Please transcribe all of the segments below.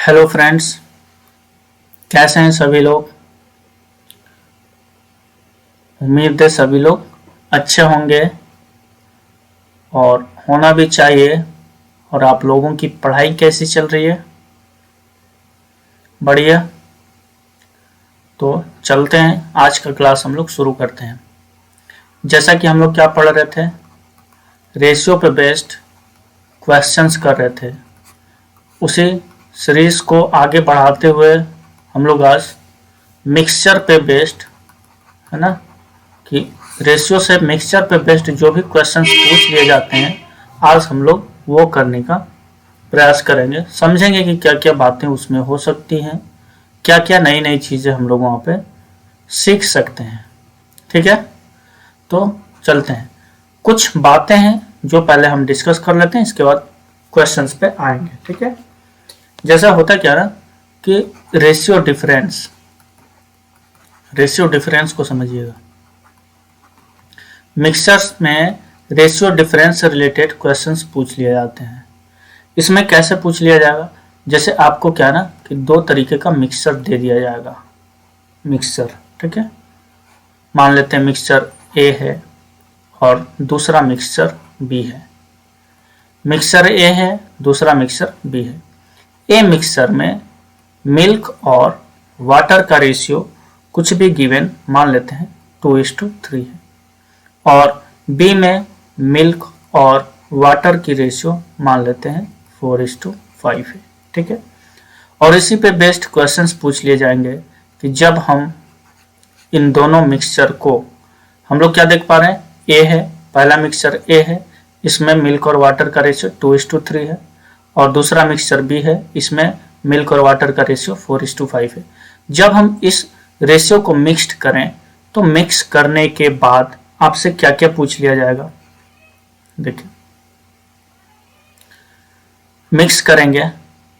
Hello friends, कैसे हैं सभी लोग। उम्मीद है सभी लोग अच्छे होंगे और होना भी चाहिए। और आप लोगों की पढ़ाई कैसी चल रही है? बढ़िया। तो चलते हैं, आज का क्लास हम लोग शुरू करते हैं। जैसा कि हम लोग क्या पढ़ रहे थे, रेशियो पे बेस्ड क्वेश्चंस कर रहे थे। उसी सीरीज को आगे बढ़ाते हुए हम लोग आज मिक्सचर पे बेस्ड, है ना, कि रेशियो से मिक्सचर पे बेस्ड जो भी क्वेश्चंस पूछ लिए जाते हैं, आज हम लोग वो करने का प्रयास करेंगे। समझेंगे कि क्या क्या बातें उसमें हो सकती हैं, क्या क्या नई नई चीज़ें हम लोग वहाँ पे सीख सकते हैं। ठीक है, तो चलते हैं। कुछ बातें हैं जो पहले हम डिस्कस कर लेते हैं, इसके बाद क्वेश्चंस पे आएंगे। ठीक है, जैसा होता क्या ना कि रेशियो डिफरेंस को समझिएगा। मिक्सचर्स में रेशियो डिफरेंस से रिलेटेड क्वेश्चंस पूछ लिए जाते हैं। इसमें कैसे पूछ लिया जाएगा, जैसे आपको क्या ना कि दो तरीके का मिक्सचर दे दिया जाएगा। मिक्सचर, ठीक है, मान लेते हैं मिक्सचर ए है और दूसरा मिक्सचर बी है। मिक्सचर ए है, दूसरा मिक्सचर बी है। ए मिक्सचर में मिल्क और वाटर का रेशियो कुछ भी गिवन मान लेते हैं 2:3 है, और बी में मिल्क और वाटर की रेशियो मान लेते हैं 4:5 है। ठीक है, और इसी पे बेस्ड क्वेश्चंस पूछ लिए जाएंगे कि जब हम इन दोनों मिक्सचर को, हम लोग क्या देख पा रहे हैं, ए है, पहला मिक्सचर ए है, इसमें मिल्क और वाटर का रेशियो 2:3 है, और दूसरा मिक्सचर बी है, इसमें मिल्क और वाटर का रेशियो 4:5 है। जब हम इस रेशियो को मिक्स्ड करें तो मिक्स करने के बाद आपसे क्या क्या पूछ लिया जाएगा। देखिए, मिक्स करेंगे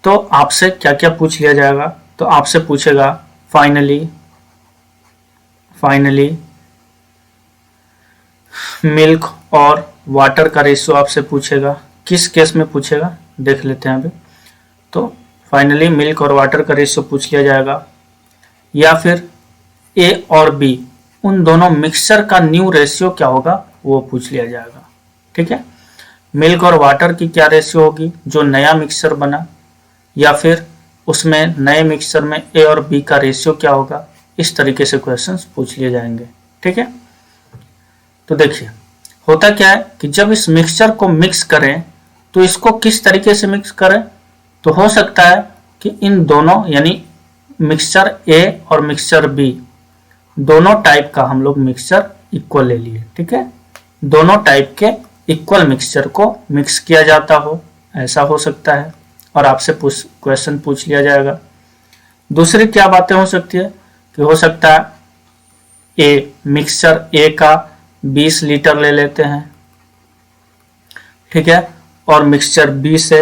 तो आपसे क्या क्या पूछ लिया जाएगा। तो आपसे पूछेगा फाइनली मिल्क और वाटर का रेशियो आपसे पूछेगा। किस केस में पूछेगा देख लेते हैं अभी। तो फाइनली मिल्क और वाटर का रेशियो पूछ लिया जाएगा, या फिर ए और बी उन दोनों मिक्सचर का न्यू रेशियो क्या होगा वो पूछ लिया जाएगा। ठीक है, मिल्क और वाटर की क्या रेशियो होगी जो नया मिक्सचर बना, या फिर उसमें नए मिक्सचर में ए और बी का रेशियो क्या होगा। इस तरीके से क्वेश्चंस पूछ लिए जाएंगे। ठीक है, तो देखिए होता क्या है कि जब इस मिक्सचर को मिक्स करें तो इसको किस तरीके से मिक्स करें। तो हो सकता है कि इन दोनों यानी मिक्सचर ए और मिक्सचर बी दोनों टाइप का हम लोग मिक्सचर इक्वल ले लिए। ठीक है, दोनों टाइप के इक्वल मिक्सचर को मिक्स किया जाता हो, ऐसा हो सकता है, और आपसे क्वेश्चन पूछ लिया जाएगा। दूसरी क्या बातें हो सकती है कि हो सकता है ए मिक्सचर ए का 20 लीटर ले लेते हैं, ठीक है, और मिक्सचर बी से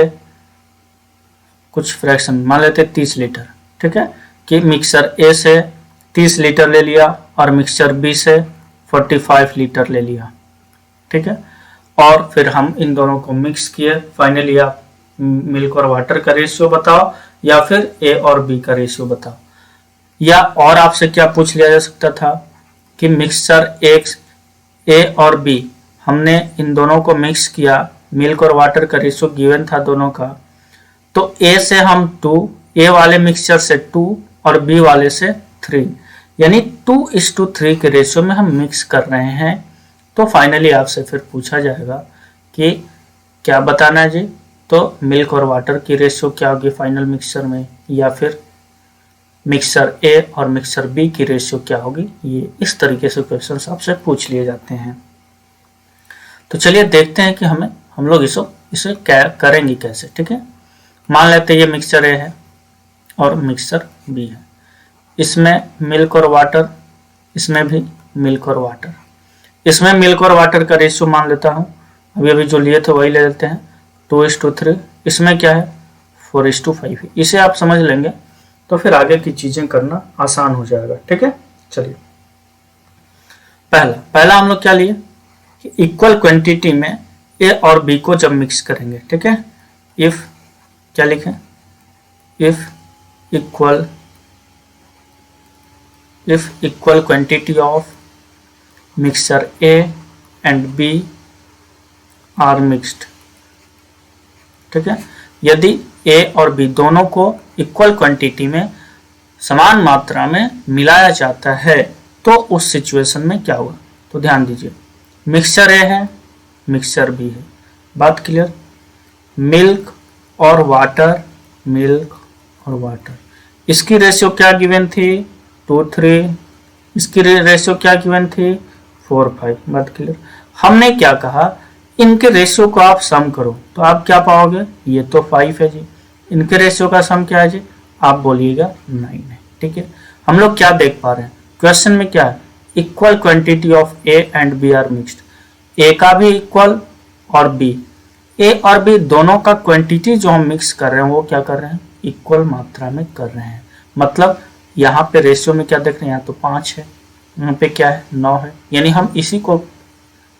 कुछ फ्रैक्शन मान लेते हैं 30 लीटर। ठीक है, कि मिक्सचर ए से 30 लीटर ले लिया और मिक्सचर बी से 45 लीटर ले लिया। ठीक है, और फिर हम इन दोनों को मिक्स किए। फाइनली आप मिल्क और वाटर का रेशियो बताओ, या फिर ए और बी का रेशियो बताओ। या और आपसे क्या पूछ लिया जा सकता था कि मिक्सचर ए और बी हमने इन दोनों को मिक्स किया, मिल्क और वाटर का रेशियो गिवन था दोनों का, तो ए से हम 2, ए वाले मिक्सचर से 2 और बी वाले से 3, यानी 2:3 के रेशियो में हम मिक्स कर रहे हैं। तो फाइनली आपसे फिर पूछा जाएगा कि क्या बताना है जी, तो मिल्क और वाटर की रेशियो क्या होगी फाइनल मिक्सचर में, या फिर मिक्सचर ए और मिक्सचर बी की रेशियो क्या होगी। ये इस तरीके से क्वेश्चंस आपसे पूछ लिए जाते हैं। तो चलिए देखते हैं कि हम लोग इसे करेंगे कैसे। ठीक है, मान लेते हैं ये मिक्सचर ए है और मिक्सचर बी है, इसमें मिल्क और वाटर, इसमें भी मिल्क और वाटर। इसमें मिल्क और वाटर का रेशियो मान लेता हूँ, अभी जो लिए थे वही ले लेते हैं, 2:3। इसमें क्या है 4:5। इसे आप समझ लेंगे तो फिर आगे की चीजें करना आसान हो जाएगा। ठीक है, चलिए पहला हम लोग क्या लिए कि इक्वल क्वांटिटी में ए और बी को जब मिक्स करेंगे। ठीक है, इफ क्या लिखें, if equal if equal quantity of mixture A and B are mixed, ठीक है। यदि A और B दोनों को इक्वल क्वांटिटी में समान मात्रा में मिलाया जाता है तो उस सिचुएशन में क्या होगा। तो ध्यान दीजिए, मिक्सचर A है, मिक्सचर B है, बात क्लियर। मिल्क और वाटर, मिल्क और वाटर, इसकी रेशियो क्या गिवन थी 2:3, इसकी रेशियो क्या गिवन थी 4:5, बात क्लियर। हमने क्या कहा, इनके रेशियो को आप सम करो तो आप क्या पाओगे, ये तो 5 है जी, इनके रेशियो का सम क्या है जी, आप बोलिएगा 9 है, ठीक है। हम लोग क्या देख पा रहे हैं, क्वेश्चन में क्या है, equal quantity of A and B are mixed, A का भी इक्वल और बी, ए और बी दोनों का क्वांटिटी जो हम मिक्स कर रहे हैं वो क्या कर रहे हैं, इक्वल मात्रा में कर रहे हैं। मतलब यहाँ पे रेशियो में क्या देख रहे हैं, यहाँ तो 5 है, यहाँ पे क्या है 9 है, यानी हम इसी को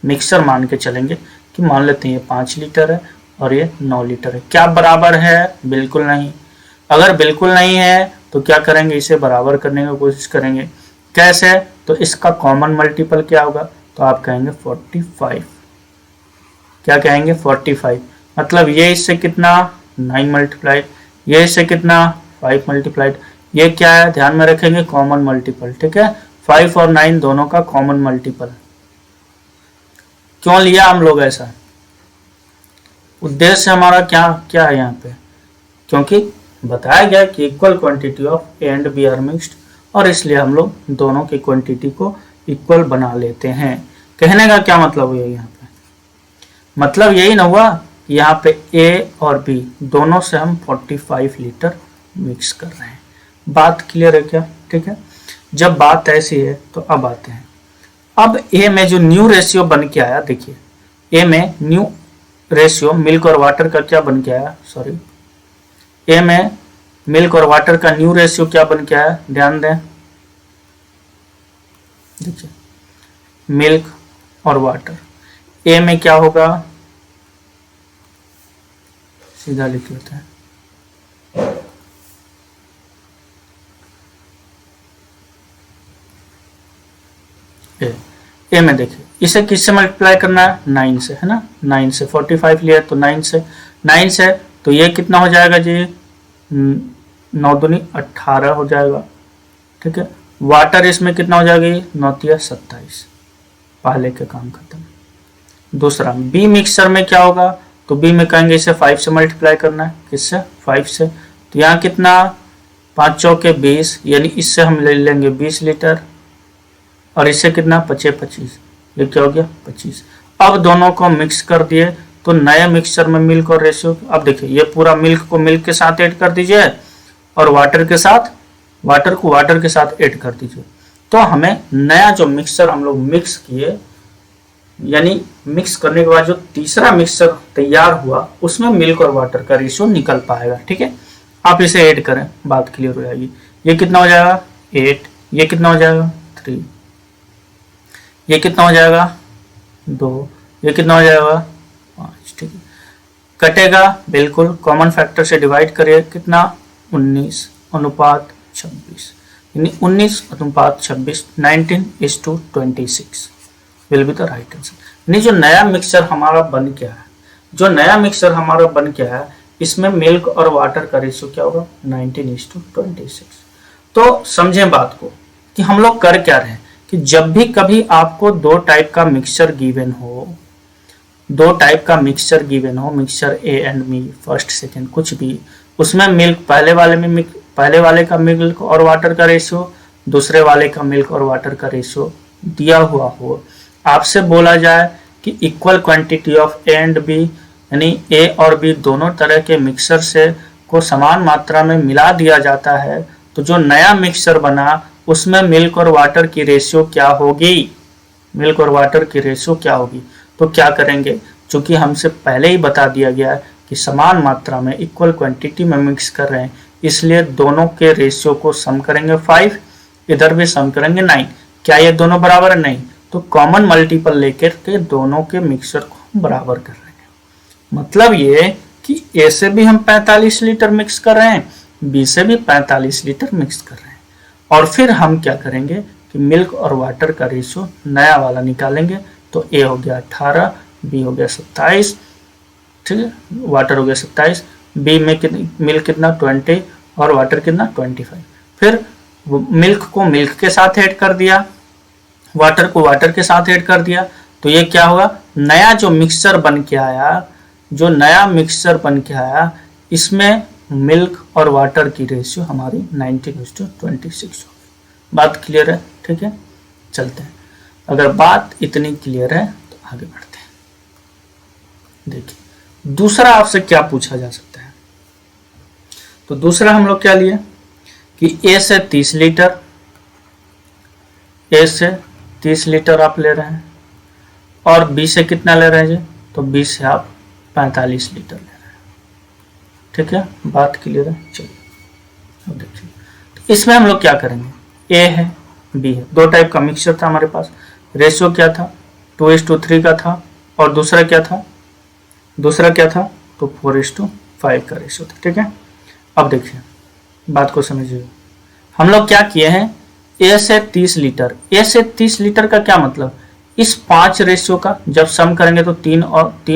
मिक्सर मान के चलेंगे कि मान लेते हैं ये 5 लीटर है और ये 9 लीटर है। क्या बराबर है, बिल्कुल नहीं। अगर बिल्कुल नहीं है तो क्या करेंगे, इसे बराबर करने की कोशिश करेंगे। कैसे, तो इसका कॉमन मल्टीपल क्या होगा, तो आप कहेंगे 45, क्या कहेंगे 45। मतलब ये इससे कितना 9 मल्टीप्लाइड, ये इससे कितना 5 मल्टीप्लाइड, ये क्या है ध्यान में रखेंगे कॉमन मल्टीपल, ठीक है। 5 और 9 दोनों का कॉमन मल्टीपल। क्यों लिया हम लोग ऐसा, उद्देश्य हमारा क्या क्या है यहाँ पे, क्योंकि बताया गया कि equal quantity of A and B are mixed, और इसलिए हम लोग दोनों की क्वांटिटी को इक्वल बना लेते हैं। कहने का क्या मतलब हुआ यहाँ पे, मतलब यही ना हुआ कि यहाँ पे ए और बी दोनों से हम 45 लीटर मिक्स कर रहे हैं। बात क्लियर है क्या, ठीक है। जब बात ऐसी है तो अब आते हैं, अब ए में जो न्यू रेशियो बन के आया, देखिए ए में न्यू रेशियो मिल्क और वाटर का क्या बन के आया, सॉरी, ए में मिल्क और वाटर का न्यू रेशियो क्या बन के आया, ध्यान दें, देखिए मिल्क और वाटर, ए में क्या होगा, सीधा लिख लेते हैं, ए में देखिए इसे किससे मल्टीप्लाई करना है, 9 से, है ना, 9 से 45 लिया तो 9 से तो ये कितना हो जाएगा जी, 9 दूनी 18 हो जाएगा, ठीक है। वाटर इसमें कितना हो जाएगा, 9 तिया 27, पहले के काम खत्म। दूसरा बी मिक्सर में क्या होगा, तो बी में कहेंगे इसे 5 से मल्टीप्लाई करना है, किससे 5 से, तो यहाँ कितना 5 चौके 20, यानी इससे हम ले लेंगे 20 लीटर और इससे कितना 25, ये क्या हो गया 25। अब दोनों को मिक्स कर दिए तो नए मिक्सचर में मिल्क और रेशियो, अब देखिए ये पूरा मिल्क को मिल्क के साथ ऐड कर दीजिए और वाटर के साथ, वाटर को वाटर के साथ ऐड कर दीजिए, तो हमें नया जो मिक्सचर हम लोग मिक्स किए, यानी मिक्स करने के बाद जो तीसरा मिक्सचर तैयार हुआ उसमें मिल्क और वाटर का रेशियो निकल पाएगा, ठीक है। आप इसे ऐड करें, बात क्लियर हो जाएगी। ये कितना हो जाएगा 8, ये कितना हो जाएगा 3, ये कितना हो जाएगा 2, ये कितना हो जाएगा 5, ठीक है। कटेगा बिल्कुल, कॉमन फैक्टर से डिवाइड करिए, कितना 19:26, यानी 19:26, 19:26 will be the right answer. यानी जो नया मिक्सचर हमारा बन गया है, जो नया मिक्सचर हमारा बन गया है, इसमें मिल्क और वाटर का रेशियो क्या होगा 19:26। तो समझें बात को कि हम लोग कर क्या रहे हैं, कि जब भी कभी आपको दो टाइप का मिक्सचर गिवन हो, दो टाइप का मिक्सचर गिवन हो, mixture A and B, first second कुछ भी, उसमें मिल्क पहले वाले का मिल्क और वाटर का रेशियो, दूसरे वाले का मिल्क और वाटर का रेशियो दिया हुआ हो, आपसे बोला जाए कि equal quantity of A and B, यानी ए और बी दोनों तरह के मिक्सचर से को समान मात्रा में मिला दिया जाता है, तो जो नया मिक्सचर बना उसमें मिल्क और वाटर की रेशियो क्या होगी, मिल्क और वाटर की रेशियो क्या होगी। तो क्या करेंगे, चूंकि हमसे पहले ही बता दिया गया है कि समान मात्रा में इक्वल क्वांटिटी में मिक्स कर रहे हैं, इसलिए दोनों के रेशियो को सम करेंगे 5, इधर भी सम करेंगे 9। क्या ये दोनों बराबर है, नहीं, तो कॉमन मल्टीपल लेकर के दोनों के मिक्सचर को बराबर कर रहे हैं। मतलब ये कि ए से भी हम 45 लीटर मिक्स कर रहे हैं, बी से भी 45 लीटर मिक्स कर रहे हैं। और फिर हम क्या करेंगे कि मिल्क और वाटर का रेशियो नया वाला निकालेंगे। तो ए हो गया 18, बी हो गया 27, ठीक है, वाटर हो गया 27, बी में मिल्क कितना 20 और वाटर कितना 25। फिर मिल्क को मिल्क के साथ ऐड कर दिया, वाटर को वाटर के साथ ऐड कर दिया। तो ये क्या होगा, नया जो मिक्सचर बन के आया, जो नया मिक्सचर बन के आया, इसमें मिल्क और वाटर की रेशियो हमारी 19:26 होगी। बात क्लियर है? ठीक है, चलते हैं। अगर बात इतनी क्लियर है तो आगे बढ़ते हैं। देखिए दूसरा आपसे क्या पूछा जा सकता है। तो दूसरा हम लोग क्या लिए कि ए से 30 लीटर, ए से 30 लीटर आप ले रहे हैं और बी से कितना ले रहे हैं जी, तो बी से आप 45 लीटर ले रहे हैं। ठीक है, बात क्लियर है? चलिए अब देखिए, तो इसमें हम लोग क्या करेंगे, ए है बी है, दो टाइप का मिक्सचर था हमारे पास। रेशियो क्या था, 2:3 का था, और दूसरा क्या था, तो 4:5 का रेशियो था। ठीक है, अब देखिए बात को समझिए। हम लोग क्या किए हैं, ए से 30 लीटर, ए से 30 लीटर का क्या मतलब, इस 5 रेशियो का जब सम करेंगे तो 3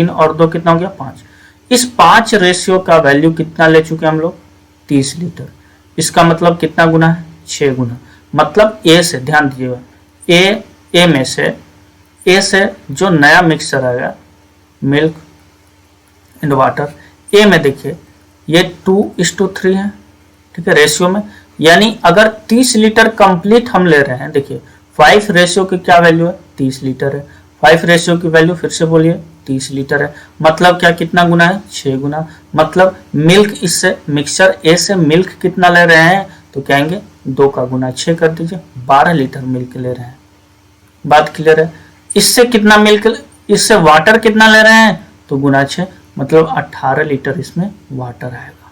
और 2 कितना हो गया 5। इस 5 रेशियो का वैल्यू कितना ले चुके हम लोग, 30 लीटर। इसका मतलब कितना गुना है, 6 गुना। मतलब ए से, ध्यान दीजिएगा, ए में से, ए से जो नया मिक्सचर आएगा मिल्क एंड वाटर, ए में देखिए ये 2:3 है। ठीक है, रेशियो में, यानी अगर 30 लीटर कंप्लीट हम ले रहे हैं, देखिए 5 रेशियो की क्या वैल्यू है, 30 लीटर है। 5 रेशियो की वैल्यू फिर से बोलिए 30 लीटर है। मतलब क्या, कितना गुना है, 6 गुना। मतलब मिल्क, इससे मिक्सचर ए से मिल्क कितना ले रहे हैं, तो कहेंगे 2 का गुना 6 कर दीजिए, 12 लीटर मिल्क ले रहे हैं। बात क्लियर है? इससे कितना मिल्क, इससे वाटर कितना ले रहे हैं, तो गुना 6, मतलब 18 लीटर इसमें वाटर आएगा।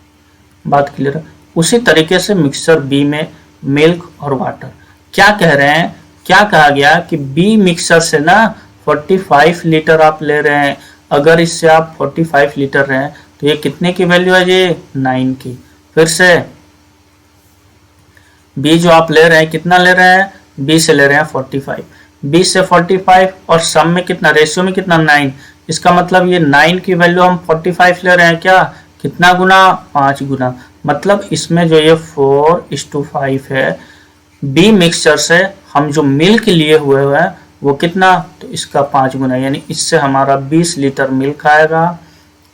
बात क्लियर है? उसी तरीके से मिक्सचर बी में मिल्क और वाटर, क्या कह रहे हैं, क्या कहा गया कि बी मिक्सचर से ना 45 लीटर आप ले रहे हैं। अगर इससे आप 45 लीटर रहे हैं तो ये कितने की वैल्यू है जी, 9 की। फिर से बी जो आप ले रहे हैं कितना ले रहे हैं, बी से ले रहे हैं 45, बी से 45 और सम में कितना, रेशियो में कितना 9। इसका मतलब ये 9 की वैल्यू हम 45 ले रहे हैं, क्या, कितना गुना, 5 गुना। मतलब इसमें जो ये 4:5 है, बी मिक्सचर से हम जो मिल्क लिए हुए हैं वो कितना, तो इसका 5 गुना, यानी इससे हमारा 20 लीटर मिल्क आएगा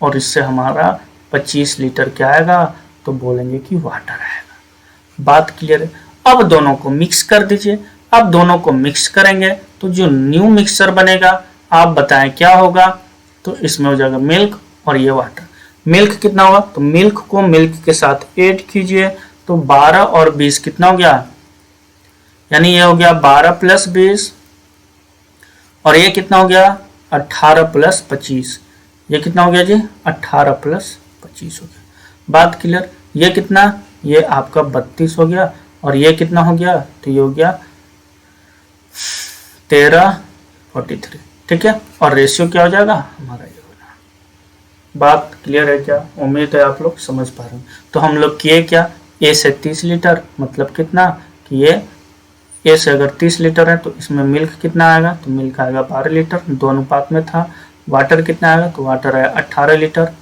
और इससे हमारा 25 लीटर क्या आएगा, तो बोलेंगे कि वाटर आएगा। बात क्लियर है? अब दोनों को मिक्स कर दीजिए। अब दोनों को मिक्स करेंगे तो जो न्यू मिक्सचर बनेगा, आप बताएं क्या होगा, तो इसमें हो जाएगा मिल्क और ये वाटर। मिल्क कितना होगा, तो मिल्क को मिल्क के साथ ऐड कीजिए, तो 12 और 20 कितना हो गया, यानी ये हो गया 12 + 20, और ये कितना हो गया 18 + 25। ये कितना हो गया जी, 18 + 25 हो गया। बात क्लियर? ये कितना, ये आपका 32 हो गया, और ये कितना हो गया, तो ये हो गया 13:43। ठीक है, और रेशियो क्या हो जाएगा हमारा, ये होगा। बात क्लियर है क्या? उम्मीद है आप लोग समझ पा रहे हैं। तो हम लोग किए क्या, ए से 30 लीटर, मतलब कितना कि ये ए से अगर 30 लीटर है तो इसमें मिल्क कितना आएगा, तो मिल्क आएगा 12 लीटर, दो अनुपात में था। वाटर कितना आएगा, तो वाटर आया 18 लीटर।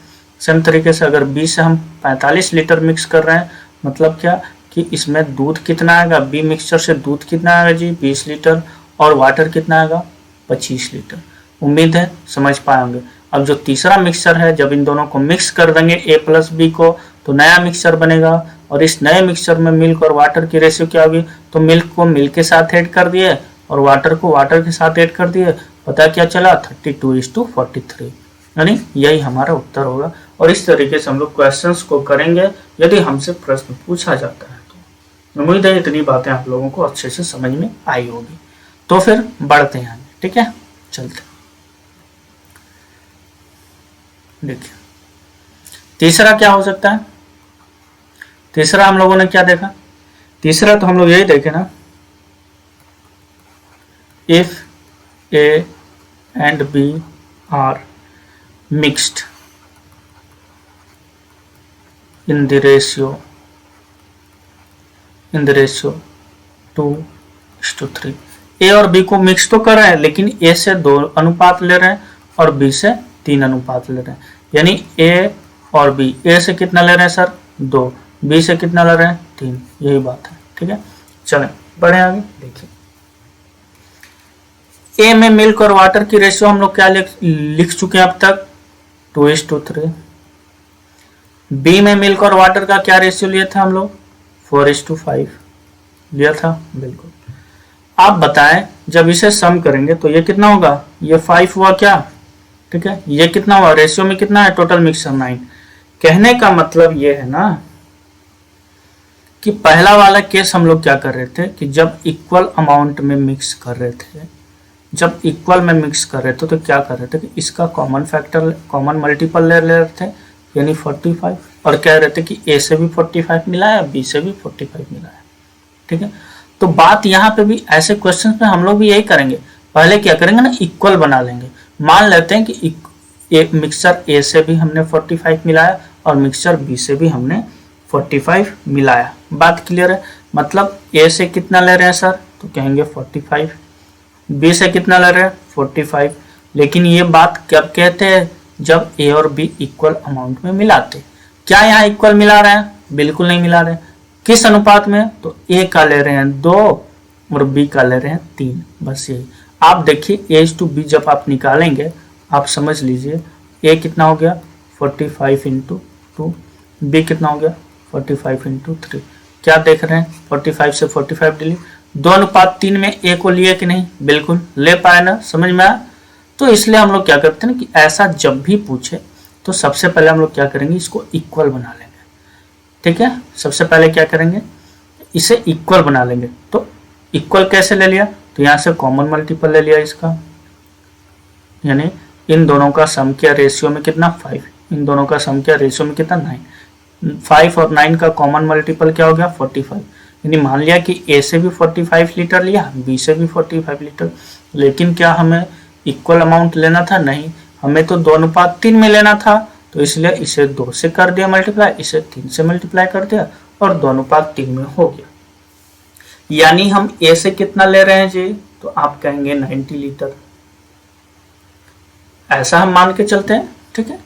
सेम तरीके से अगर बी से हम 45 लीटर मिक्स कर रहे हैं, मतलब क्या कि इसमें दूध कितना आएगा, बी मिक्सचर से दूध कितना आएगा जी, 20 लीटर, और वाटर कितना आएगा, 25 लीटर। उम्मीद है समझ पाएंगे। अब जो तीसरा मिक्सचर है, जब इन दोनों को मिक्स कर देंगे ए + बी को, तो नया मिक्सचर बनेगा, और इस नए मिक्सचर में मिल्क और वाटर की रेशियो क्या होगी, तो मिल्क को मिल्क के साथ ऐड कर दिए और वाटर को वाटर के साथ ऐड कर दिए। पता क्या चला, 32:43, यानी यही हमारा उत्तर होगा। और इस तरीके से हम लोग क्वेश्चंस को करेंगे यदि हमसे प्रश्न पूछा जाता है तो। उम्मीद है इतनी बातें आप लोगों को अच्छे से समझ में आई होगी। तो फिर बढ़ते हैं आगे, ठीक है, चलते। देखिए तीसरा क्या हो सकता है, तीसरा हम लोगों ने क्या देखा, तीसरा तो हम लोग यही देखे ना, if A and B are mixed in the ratio in the ratio 2:3। A और बी को मिक्स तो कर रहे हैं, लेकिन ए से 2 अनुपात ले रहे हैं और बी से 3 अनुपात ले रहे हैं। यानी ए और बी, ए से कितना ले रहे हैं सर 2, बी से कितना ले रहे हैं 3, यही बात है। ठीक है, चलें बढ़े आगे। देखिए ए में मिल्क और वाटर की रेशियो हम लोग क्या लिख चुके हैं अब तक 2:3। बी में मिल्क और वाटर का क्या रेशियो लिया था हम लोग 4:5 लिया था, बिल्कुल। आप बताएं जब इसे सम करेंगे तो ये कितना होगा, ये 5 हुआ क्या, ठीक है, ये कितना हुआ, रेशियो में कितना है टोटल मिक्सर 9। कहने का मतलब ये है ना कि पहला वाला केस हम लोग क्या कर रहे थे कि जब इक्वल अमाउंट में मिक्स कर रहे थे, जब इक्वल में मिक्स कर रहे थे तो क्या कर रहे थे कि इसका कॉमन फैक्टर, कॉमन मल्टीपल ले रहे थे, यानी 45, और कह रहे थे कि ए से भी 45 मिला है, बी से भी 45 मिला है। ठीक है, तो बात यहाँ पे भी ऐसे क्वेश्चन में हम लोग भी यही करेंगे, पहले क्या करेंगे ना इक्वल बना लेंगे। मान लेते हैं कि एक मिक्सचर ए से भी हमने 45 मिलाया और मिक्सचर बी से भी हमने 45 मिलाया। बात क्लियर है, मतलब ए से कितना ले रहे हैं सर, तो कहेंगे 45, बी से कितना ले रहे हैं 45। लेकिन ये बात कब कहते हैं, जब ए और बी इक्वल अमाउंट में मिलाते। क्या यहाँ इक्वल मिला रहे हैं, बिल्कुल नहीं मिला रहे। किस अनुपात में, तो ए का ले रहे हैं 2 और बी का ले रहे हैं 3, बस यही। आप देखिए A/B जब आप निकालेंगे आप समझ लीजिए ए कितना हो गया 45 इंटू 2, बी कितना हो गया 45 इंटू 3। क्या देख रहे हैं 45 से 45 डिलीट, 2:3 में ए को लिए कि नहीं, बिल्कुल ले पाए ना, समझ में आया। तो इसलिए हम लोग क्या करते हैं कि ऐसा जब भी पूछे तो सबसे पहले हम लोग क्या करेंगे, इसको इक्वल बना लेंगे। ठीक है, सबसे पहले क्या करेंगे, इसे इक्वल बना लेंगे। तो इक्वल कैसे ले लिया, तो यहाँ से कॉमन मल्टीपल ले लिया इसका, यानी इन दोनों का सम किया रेशियो में कितना 5, इन दोनों का सम किया रेशियो में कितना 9, 5 और 9 का कॉमन मल्टीपल क्या हो गया 45। यानी मान लिया कि ए से भी 45 लीटर लिया, बी से भी 45 लीटर, लेकिन क्या हमें इक्वल अमाउंट लेना था, नहीं, हमें तो 2:3 में लेना था। तो इसलिए इसे 2 से कर दिया मल्टीप्लाई, इसे 3 से मल्टीप्लाई कर दिया और 2:3 में हो गया। यानी हम ए से कितना ले रहे हैं जी, तो आप कहेंगे 90 लीटर, ऐसा हम मान के चलते हैं। ठीक है,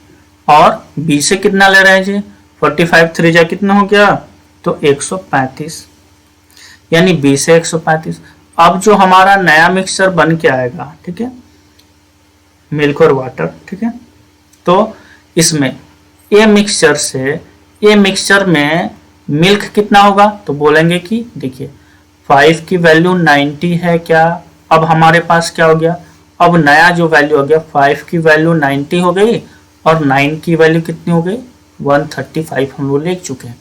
और बी से कितना ले रहे हैं जी 45 3 जा कितना हो गया, तो 135, यानी बी से 135। अब जो हमारा नया मिक्सचर बन के आएगा, ठीक है, मिल्क और वाटर, ठीक है, तो इसमें ए मिक्सचर से, ए मिक्सचर में मिल्क कितना होगा, तो बोलेंगे कि देखिए 5 की वैल्यू 90 है क्या, अब हमारे पास क्या हो गया, अब नया जो वैल्यू हो गया 5 की वैल्यू 90 हो गई और 9 की वैल्यू कितनी हो गई 135 हम लोग लिख चुके हैं।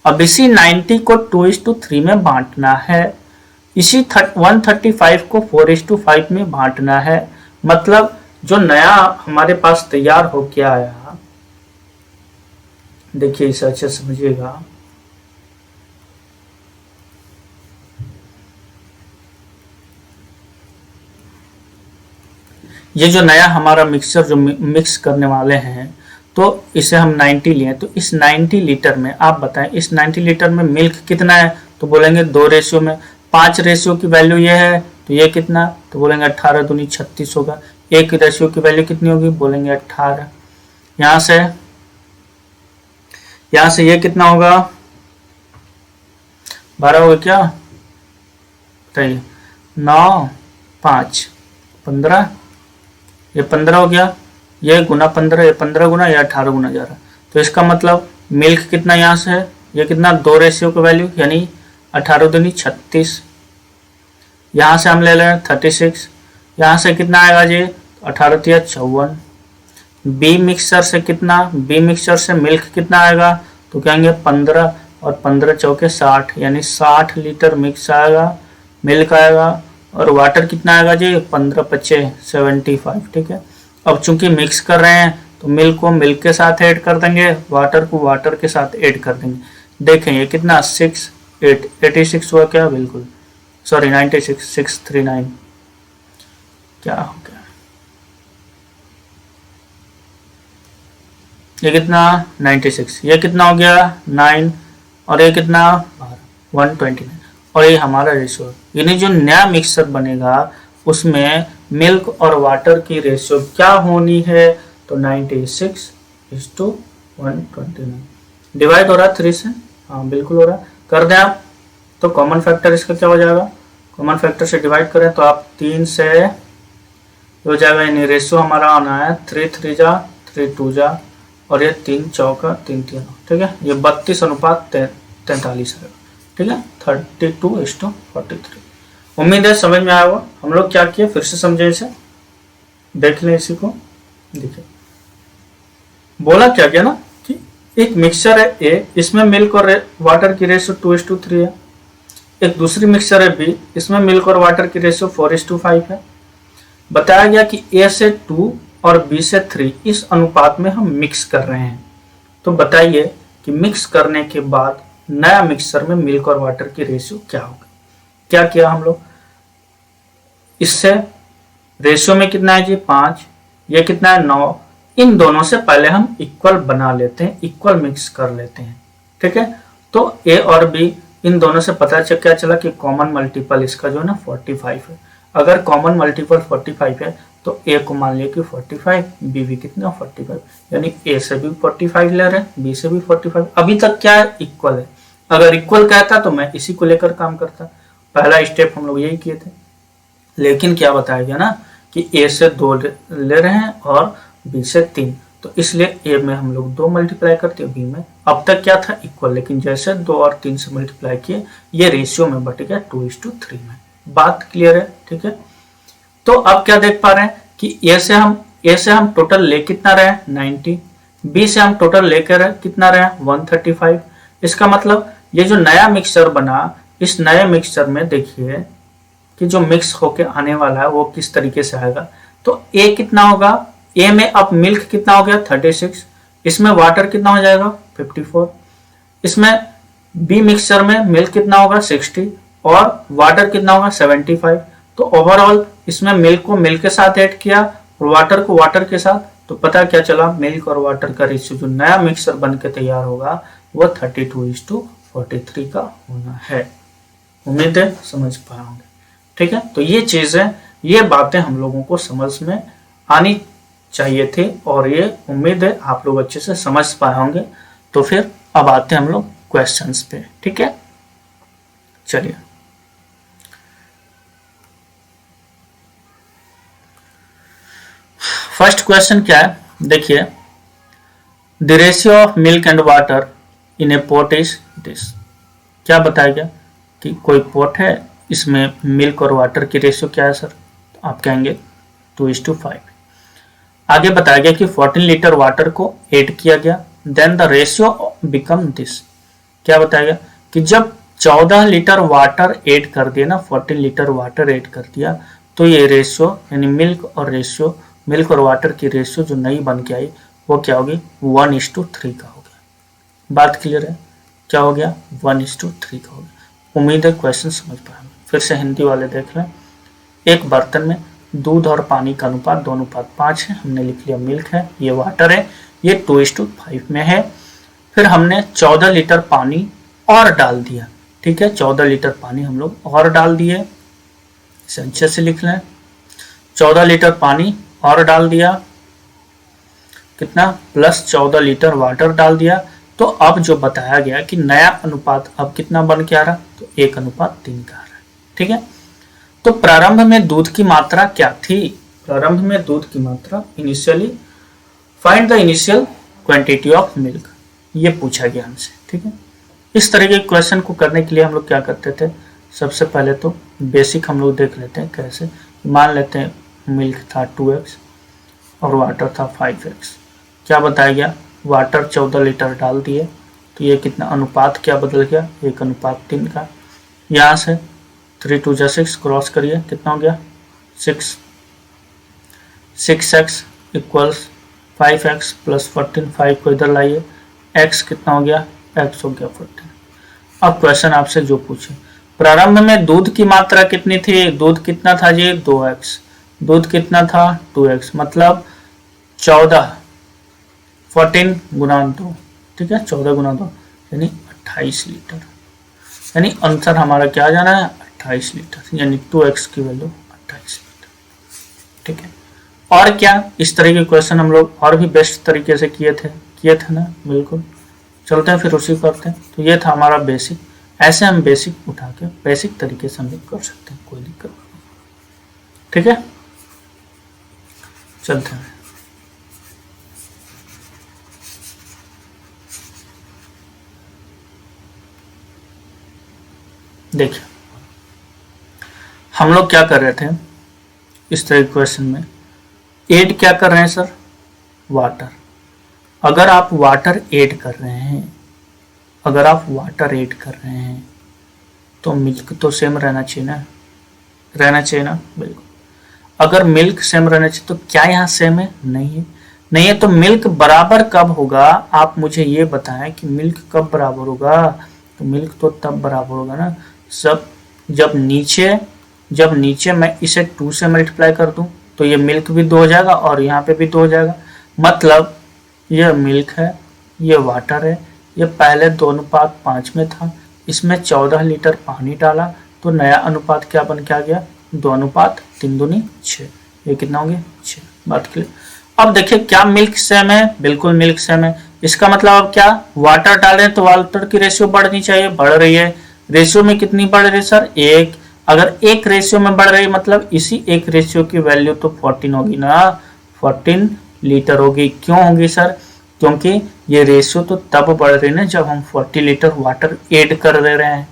अब इसी 90 को 2:3 में बांटना है, इसी 135 को 4:5 में बांटना है। मतलब जो नया हमारे पास तैयार हो के आया, देखिए इसे अच्छे समझिएगा, ये जो नया हमारा मिक्सचर जो मिक्स करने वाले हैं, तो इसे हम 90 लिए, तो इस 90 लीटर में आप बताएं, इस 90 लीटर में मिल्क कितना है, तो बोलेंगे 2 रेशियो में, 5 रेशियो की वैल्यू ये है, तो ये कितना, तो बोलेंगे 18 दूनी 36 होगा। 1 रेशियो की वैल्यू कितनी होगी, बोलेंगे 18। यहाँ से ये कितना होगा 12 होगा क्या, बताइए, 9 5 15, ये 15 हो गया, ये गुना 15, ये 15 गुना, ये 18 गुना जा रहा है। तो इसका मतलब मिल्क कितना यहाँ से है, ये कितना 2 रेशियो का वैल्यू, यानी 18 दूनी 36। यहाँ से हम ले लें 36, यहाँ से कितना आएगा जी 18 तिया 54। बी मिक्सचर से कितना, बी मिक्सचर से मिल्क कितना आएगा, तो कहेंगे 15 और 15 चौके 60, यानी 60 लीटर मिक्स आएगा, मिल्क आएगा। और वाटर कितना आएगा जी 15 5 75। ठीक है, अब चूंकि मिक्स कर रहे हैं तो मिल्क को मिल्क के साथ ऐड कर देंगे, वाटर को वाटर के साथ ऐड कर देंगे। देखें ये कितना 86 हुआ क्या, बिल्कुल सॉरी 96 639 क्या हो गया, ये कितना 96, ये कितना हो गया 9 और ये कितना 12। 129 और ये हमारा रेशियो। यानी जो नया मिक्सचर बनेगा उसमें मिल्क और वाटर की रेशियो क्या होनी है, तो 96:129। डिवाइड हो रहा है 3 से, हाँ बिल्कुल हो रहा है, कर दें आप। तो कॉमन फैक्टर इसका क्या हो जाएगा, कॉमन फैक्टर से डिवाइड करें तो आप 3 से हो जाएगा, यानी रेशियो हमारा आना है 3 3 जा 3 2 जा और ये 3 चौका 3 3, ठीक है, ये 32:43 है, ठीक है, 32:43। उम्मीद है समझ में आया होगा। हम लोग क्या किए फिर से समझे इसे, देख लें इसी को। देखिए बोला क्या गया ना कि एक मिक्सचर है ए, इसमें मिल्क और वाटर की रेशियो 2:3 है। एक दूसरी मिक्सचर है बी, इसमें मिल्क और वाटर की रेशियो 4:5 है। बताया गया कि ए से 2 और बी से 3 इस अनुपात में हम मिक्स कर रहे हैं। तो बताइए कि मिक्स करने के बाद नया मिक्सचर में मिल्क और वाटर की रेशियो क्या होगा। क्या किया हम लोग, इससे रेशियो में कितना है जी 5, ये कितना है 9, इन दोनों से पहले हम इक्वल बना लेते हैं, इक्वल मिक्स कर लेते हैं, ठीक है। तो ए और बी इन दोनों से पता क्या चला कि कॉमन मल्टीपल इसका जो है ना 45 है। अगर कॉमन मल्टीपल 45 है तो ए को मान लिया कि 45, बी भी कितना 45, यानी ए से भी 45 ले रहे हैं, बी से भी 45। अभी तक क्या है, इक्वल है। अगर इक्वल कहता तो मैं इसी को लेकर काम करता, पहला स्टेप हम लोग यही किए थे। लेकिन क्या बताया गया ना कि ए से 2 ले रहे हैं और बी से 3, तो इसलिए ए में हम लोग 2 मल्टीप्लाई करते हैं, बी में अब तक क्या था इक्वल, लेकिन जैसे 2 और 3 से मल्टीप्लाई किए ये रेशियो में बट गया 2:3 में। बात क्लियर है, ठीक है। तो अब क्या देख पा रहे हैं कि ए से हम टोटल ले कितना रहे 90, बी से हम टोटल लेकर कितना रहे 135। इसका मतलब ये जो नया मिक्सचर बना, इस नए मिक्सचर में देखिए कि जो मिक्स होके आने वाला है वो किस तरीके से आएगा। तो ए कितना होगा, ए में अब मिल्क कितना हो गया 36, इसमें वाटर कितना हो जाएगा 54, इसमें बी मिक्सचर में मिल्क कितना होगा 60 और वाटर कितना होगा 75। तो ओवरऑल इसमें मिल्क को मिल्क के साथ ऐड किया और वाटर को वाटर के साथ, तो पता क्या चला मिल्क और वाटर का रेशियो जो नया मिक्सचर बन के तैयार होगा वो 32:43 का होना है। उम्मीद है समझ पाए होंगे, ठीक है। तो ये चीजें, ये बातें हम लोगों को समझ में आनी चाहिए थी और ये उम्मीद है आप लोग अच्छे से समझ पाए होंगे। तो फिर अब आते हैं हम लोग क्वेश्चंस पे, ठीक है। चलिए फर्स्ट क्वेश्चन क्या है, देखिए the ratio of milk and water in a pot is this. क्या बताया गया कि कोई पॉट है, इसमें मिल्क और वाटर की रेशियो क्या है सर, तो आप कहेंगे 2:5। आगे बताया गया कि 14 लीटर वाटर को ऐड किया गया, then the ratio become this. क्या बताया गया कि जब 14 लीटर वाटर ऐड कर दिया ना, 14 लीटर वाटर ऐड कर दिया तो ये रेशियो यानी मिल्क और वाटर की रेशियो जो नई बन के आई वो क्या होगी 1:3 का हो गया। बात क्लियर है, क्या हो गया 1:3 का हो गया। उम्मीद है क्वेश्चन समझ पाएंगे। फिर से हिंदी वाले देख लें। एक बर्तन में दूध और पानी का अनुपात 2:5 है, हमने लिख लिया मिल्क है, ये वाटर है, ये 2:5 में है। फिर हमने 14 लीटर पानी और डाल दिया, ठीक है, 14 लीटर पानी हम लोग और डाल दिए, इसे अच्छे से लिख लें। 14 लीटर पानी और डाल दिया, कितना प्लस 14 लीटर वाटर डाल दिया। तो अब जो बताया गया कि नया अनुपात अब कितना बन के आ रहा, तो 1:3 का आ रहा है, ठीक है। तो प्रारंभ में दूध की मात्रा क्या थी, प्रारंभ में दूध की मात्रा initially find the initial quantity of milk, ये पूछा गया हमसे, ठीक है। इस तरह के क्वेश्चन को करने के लिए हम लोग क्या करते थे, सबसे पहले तो बेसिक हम लोग देख लेते हैं कैसे। मान लेते हैं मिल्क था 2x और वाटर था 5x। क्या बताया गया, वाटर 14 लीटर डाल दिए तो ये कितना अनुपात क्या बदल गया 1:3 का। यहाँ से 3 2 जा 6 क्रॉस करिए, कितना हो गया 6, 6x इक्वल्स 5x प्लस 14, 5 को इधर लाइए, x कितना हो गया, x हो गया 14। अब क्वेश्चन आपसे जो पूछे, प्रारंभ में दूध की मात्रा कितनी थी, दूध कितना था जी 2x, दूध कितना था 2x, मतलब 14 गुना 2, ठीक है, 14 गुना 2 यानी 28 लीटर। यानी आंसर हमारा क्या आ जाना है 28 लीटर, यानी 2x की वैल्यू 28 लीटर। ठीक है, और क्या इस तरह के क्वेश्चन हम लोग और भी बेस्ट तरीके से किए थे ना। बिल्कुल, चलते हैं फिर उसी करते हैं। तो ये था हमारा बेसिक, ऐसे हम बेसिक उठा के बेसिक तरीके से हम लोग कर सकते हैं, कोई दिक्कत नहीं। ठीक है, चलते हैं। देखिए हम लोग क्या कर रहे थे इस तरह के क्वेश्चन में, ऐड क्या कर रहे हैं सर, वाटर। अगर आप वाटर ऐड कर रहे हैं, अगर आप वाटर ऐड कर रहे हैं तो मिल्क तो सेम रहना चाहिए ना, बिल्कुल। अगर मिल्क सेम रहना चाहिए तो क्या यहाँ सेम है, नहीं है। तो मिल्क बराबर कब होगा, आप मुझे ये बताएं कि मिल्क कब बराबर होगा। तो मिल्क तो तब बराबर होगा ना सब, जब नीचे मैं इसे 2 से मल्टीप्लाई कर दूं तो ये मिल्क भी 2 हो जाएगा और यहाँ पे भी 2 हो जाएगा। मतलब ये मिल्क है, ये वाटर है, ये पहले 2:5 में था, इसमें 14 लीटर पानी डाला तो नया अनुपात क्या बन के आ गया, 2:3 दूनी 6। ये कितना हो गया 6। बात क्लियर। अब देखिए क्या मिल्क सेम है, बिल्कुल मिल्क सेम है। इसका मतलब अब क्या, वाटर डाल रहे हैं तो वाटर की रेशियो बढ़नी चाहिए, बढ़ रही है। रेशियो में कितनी बढ़ रही है सर, 1। अगर एक रेशियो में बढ़ रही है मतलब इसी एक रेशियो की वैल्यू तो 14 होगी ना, 14 लीटर होगी। क्यों होगी सर, क्योंकि ये रेशियो तो तब बढ़ रही है ना जब हम 40 लीटर वाटर ऐड कर दे रहे हैं,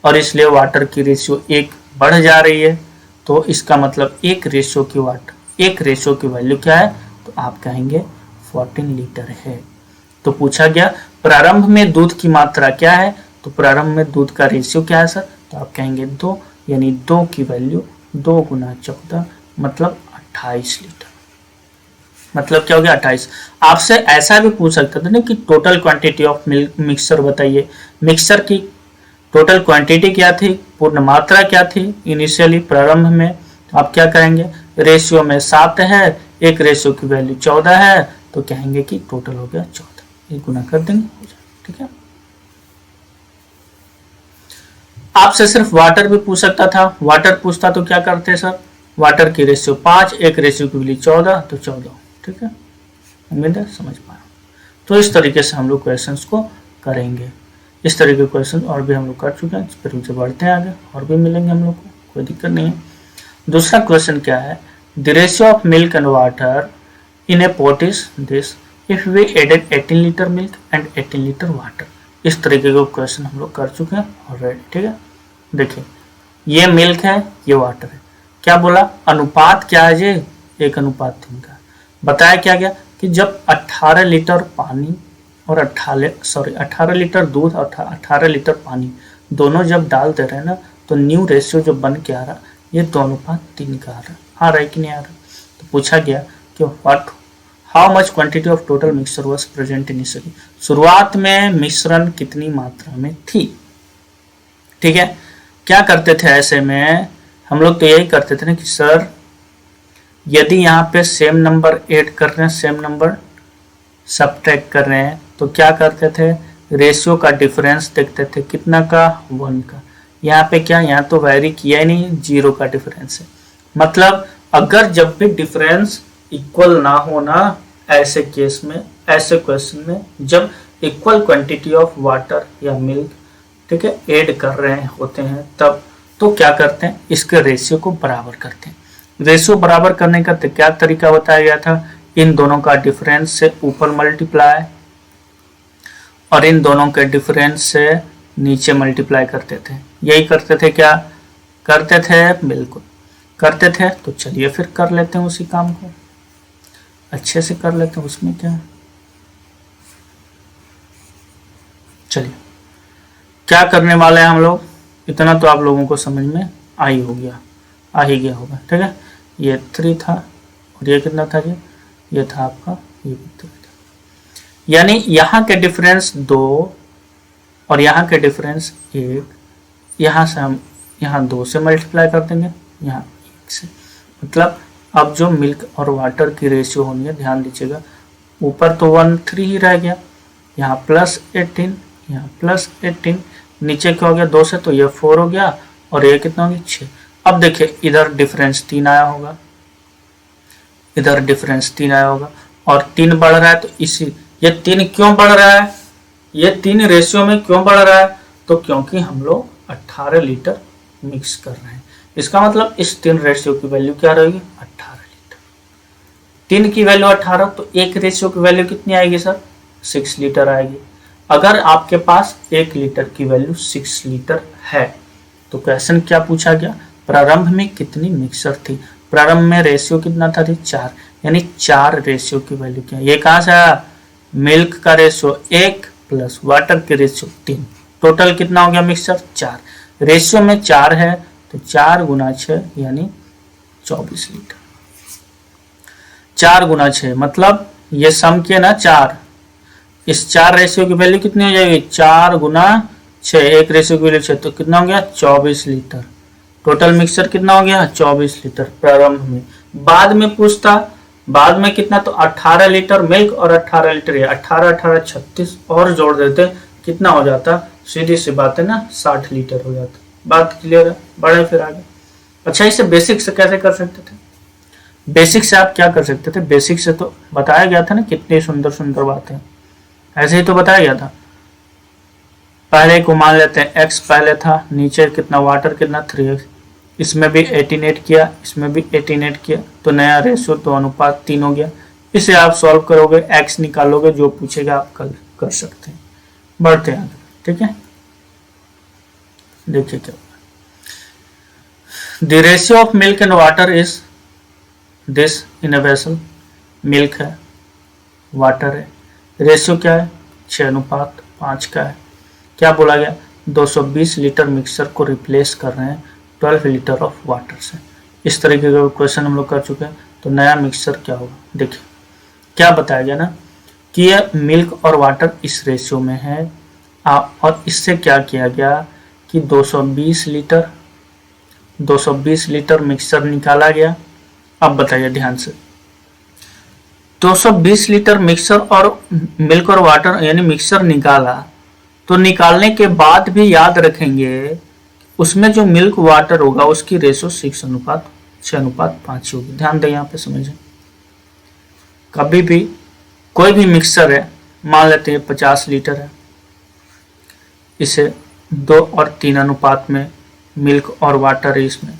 और इसलिए वाटर की रेशियो 1 बढ़ जा रही है। तो इसका मतलब एक रेशियो की वैल्यू क्या है, तो आप कहेंगे 14 लीटर है। तो पूछा गया प्रारंभ में दूध की मात्रा क्या है, तो प्रारंभ में दूध का रेशियो क्या है सर, तो आप कहेंगे 2, यानी 2 की वैल्यू 2 × 14 मतलब 28 लीटर। मतलब क्या हो गया 28। आपसे ऐसा भी पूछ सकते थे ना कि टोटल क्वांटिटी ऑफ मिक्सचर बताइए। मिक्सचर की टोटल क्वांटिटी क्या थी, पूर्ण मात्रा क्या थी इनिशियली प्रारंभ में, आप क्या करेंगे, रेशियो में 7 है, एक रेशियो की वैल्यू 14 है, तो कहेंगे कि टोटल हो गया 14। ये गुना कर देंगे, ठीक है। आपसे सिर्फ वाटर भी पूछ सकता था, वाटर पूछता तो क्या करते सर, वाटर की रेशियो 5, एक रेशियो की वैल्यू 14, तो 14। ठीक है, उम्मीद है समझ पाए। तो इस तरीके से हम लोग क्वेश्चंस को करेंगे। इस तरह के क्वेश्चन और भी हम लोग कर चुके हैं, फिर उनसे बढ़ते हैं आगे, और भी मिलेंगे हम लोग को, कोई दिक्कत नहीं है। दूसरा क्वेश्चन क्या है, the ratio of milk and water in a pot is this if we added 18 litre milk and 18 litre water. इस तरीके का क्वेश्चन हम लोग कर चुके हैं ऑलरेडी। ठीक है, देखिए ये मिल्क है, ये वाटर है, क्या बोला अनुपात क्या है, ये 1:3 का। बताया क्या गया कि जब 18 लीटर पानी और 18 लीटर दूध और 18 लीटर पानी दोनों जब डाल दे रहे हैं ना, तो न्यू रेशियो जो बन के आ रहा ये 2:3 का आ रहा है कि नहीं आ रहा। तो पूछा गया कि how much quantity of total mixture was present initially. शुरुआत में मिश्रण कितनी मात्रा में थी। ठीक है, क्या करते थे ऐसे में हम लोग, तो यही करते थे ना कि सर यदि यहाँ पे सेम नंबर ऐड कर रहे हैं, सेम नंबर सब्ट्रैक्ट कर रहे हैं, तो क्या करते थे, रेशियो का डिफरेंस देखते थे, कितना का 1 का। यहाँ पे क्या, यहाँ तो वैरी किया ही नहीं, 0 का डिफरेंस है। मतलब अगर जब भी डिफरेंस इक्वल ना हो ना, ऐसे केस में, ऐसे क्वेश्चन में जब इक्वल क्वांटिटी ऑफ वाटर या मिल्क, ठीक है, ऐड कर रहे होते हैं, तब तो क्या करते हैं, इसके रेशियो को बराबर करते हैं। रेशियो बराबर करने का क्या तरीका बताया गया था, इन दोनों का डिफरेंस से ऊपर मल्टीप्लाई और इन दोनों के डिफरेंस से नीचे मल्टीप्लाई करते थे। यही करते थे, क्या करते थे, बिल्कुल करते थे। तो चलिए फिर कर लेते हैं उसी काम को, अच्छे से कर लेते हैं, उसमें क्या। चलिए क्या करने वाले हैं हम लोग, इतना तो आप लोगों को समझ में आ ही गया होगा। ठीक है, ये 3 था और ये कितना था, ये था आपका, ये 3 था। यानी यहाँ के डिफरेंस 2 और यहाँ के डिफरेंस 1, यहाँ से हम यहाँ 2 से मल्टीप्लाई कर देंगे, यहाँ 1 से। मतलब अब जो मिल्क और वाटर की रेशियो होनी है, ध्यान दीजिएगा, ऊपर तो 1 3 ही रह गया, यहाँ +18, यहाँ +18, नीचे क्या हो गया 2 से, तो ये 4 हो गया और ये कितना हो गया 6। अब देखिए इधर डिफरेंस 3 आया होगा, इधर डिफरेंस 3 आया होगा और 3 बढ़ रहा है, तो इसी ये 3 क्यों बढ़ रहा है, ये 3 रेशियो में क्यों बढ़ रहा है, तो क्योंकि हम लोग 18 लीटर मिक्स कर रहे हैं। इसका मतलब इस 3 रेशियो की वैल्यू क्या रहेगी 18 लीटर। 3 की वैल्यू 18, तो एक रेशियो की वैल्यू कितनी आएगी सर 6 लीटर आएगी। अगर आपके पास 1 लीटर की वैल्यू 6 लीटर है तो क्वेश्चन क्या पूछा गया, प्रारंभ में कितनी मिक्सर थी। प्रारंभ में रेशियो कितना था 4, यानी 4 रेशियो की वैल्यू क्या है। ये कहां से आया, मिल्क का रेशियो 1 प्लस वाटर के रेशियो 3, टोटल कितना हो गया मिक्सर 4। रेशियो में 4 है तो 4 गुना 6 यानी 24 लीटर। 4 गुना 6 मतलब ये सम किया ना 4, इस 4 रेशियो की वैल्यू कितनी हो जाएगी 4 गुना 6, एक रेशियो की वैल्यू 6, तो कितना हो गया 24 लीटर। टोटल मिक्सर कितना हो गया 24 लीटर प्रारंभ में। बाद में पूछता, बाद में कितना, तो 18 लीटर मिल्क और 18 लीटर ये 18 18 36 और जोड़ देते कितना हो जाता, सीधी सी बात है ना 60 लीटर हो जाता। बात क्लियर है, बढ़े फिर आगे। अच्छा इसे बेसिक से कैसे कर सकते थे, बेसिक से आप क्या कर सकते थे, बेसिक से तो बताया गया था ना कितनी सुंदर सुंदर बातें, ऐसे ही तो बताया गया था। पहले को मान लेते हैं x पहले था, नीचे कितना वाटर कितना 3x, इसमें भी 18 किया, इसमें भी 18 किया, तो नया रेशियो तो अनुपात 3 हो गया। इसे आप सॉल्व करोगे x निकालोगे, जो पूछेगा आप कल कर सकते हैं। बढ़ते हैं आगे, ठीक है। देखिए क्या the ratio of milk and water is this in a vessel. Milk है, वाटर है, रेशियो क्या है 6:5 का है। क्या बोला गया 220 लीटर मिक्सर को रिप्लेस कर रहे हैं 12 लीटर ऑफ वाटर से। इस तरीके का क्वेश्चन हम लोग कर चुके हैं। तो नया मिक्सर क्या होगा, देखिए क्या बताया गया ना कि यह मिल्क और वाटर इस रेशियो में है और इससे क्या किया गया कि 220 लीटर मिक्सर निकाला गया। अब बताइए ध्यान से, 220 लीटर मिक्सर और मिल्क और वाटर यानी मिक्सर निकाला, तो निकालने के बाद भी याद रखेंगे उसमें जो मिल्क वाटर होगा उसकी रेशो 6:5 होगी। ध्यान दें यहाँ पे समझें, कभी भी कोई भी मिक्सर है, मान लेते हैं 50 लीटर है, इसे 2 और 3 अनुपात में मिल्क और वाटर है, इसमें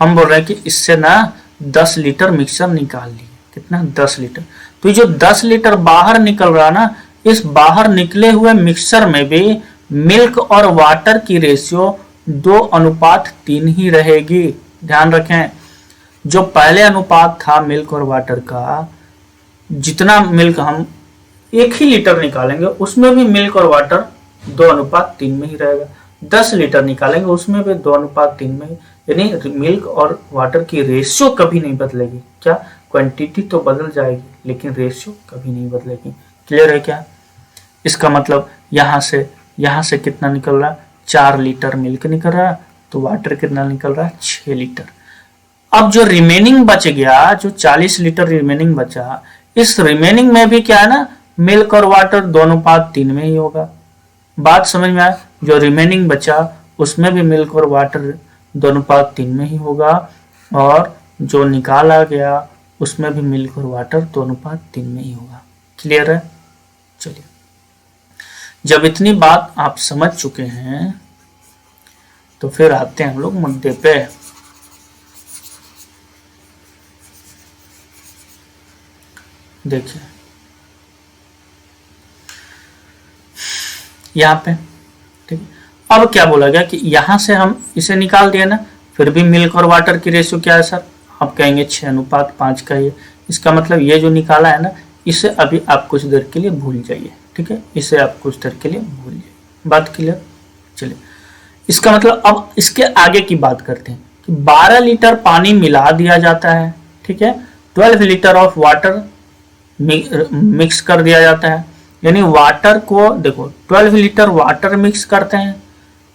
हम बोल रहे हैं कि इससे ना 10 लीटर मिक्सर निकाल लिए। कितना 10 लीटर। तो ये जो 10 लीटर बाहर निकल रहा ना, इस बाहर निकले हुए मिक्सर में भी मिल्क और वाटर की रेशियो 2:3 ही रहेगी। ध्यान रखें, जो पहले अनुपात था मिल्क और वाटर का, जितना मिल्क हम 1 ही लीटर निकालेंगे उसमें भी मिल्क और वाटर 2:3 में ही रहेगा। 10 लीटर निकालेंगे उसमें भी 2:3 में, यानी मिल्क और वाटर की रेशियो कभी नहीं बदलेगी। क्या, क्वांटिटी तो बदल जाएगी लेकिन रेशियो कभी नहीं बदलेगी। क्लियर है क्या? इसका मतलब यहाँ से कितना निकल रहा है, 4 लीटर मिल्क निकल रहा है, तो वाटर कितना निकल रहा है 6 लीटर। अब जो रिमेनिंग बच गया, जो 40 लीटर रिमेनिंग बचा, इस रिमेनिंग में भी क्या है ना, मिल्क और वाटर 2:3 में ही होगा। बात समझ में आया? जो रिमेनिंग बचा उसमें भी मिल्क और वाटर 2:3 में ही होगा, और जो निकाला गया उसमें भी मिल्क और वाटर 2:3 में ही होगा। क्लियर है? चलिए, जब इतनी बात आप समझ चुके हैं तो फिर आते हैं हम लोग मुद्दे पे। देखिए यहाँ पे, ठीक है। अब क्या बोला गया कि यहां से हम इसे निकाल दिए ना, फिर भी मिल्क और वाटर की रेशियो क्या है सर? आप कहेंगे 6:5 का ये। इसका मतलब ये जो निकाला है ना, इसे अभी आप कुछ देर के लिए भूल जाइए, ठीक है। इसे आप कुछ देर के लिए भूल जाइए। बात क्लियर? चलिए, इसका मतलब अब इसके आगे की बात करते हैं कि 12 लीटर पानी मिला दिया जाता है, ठीक है। 12 लीटर ऑफ वाटर मिक्स कर दिया जाता है, यानी वाटर को देखो 12 लीटर वाटर मिक्स करते हैं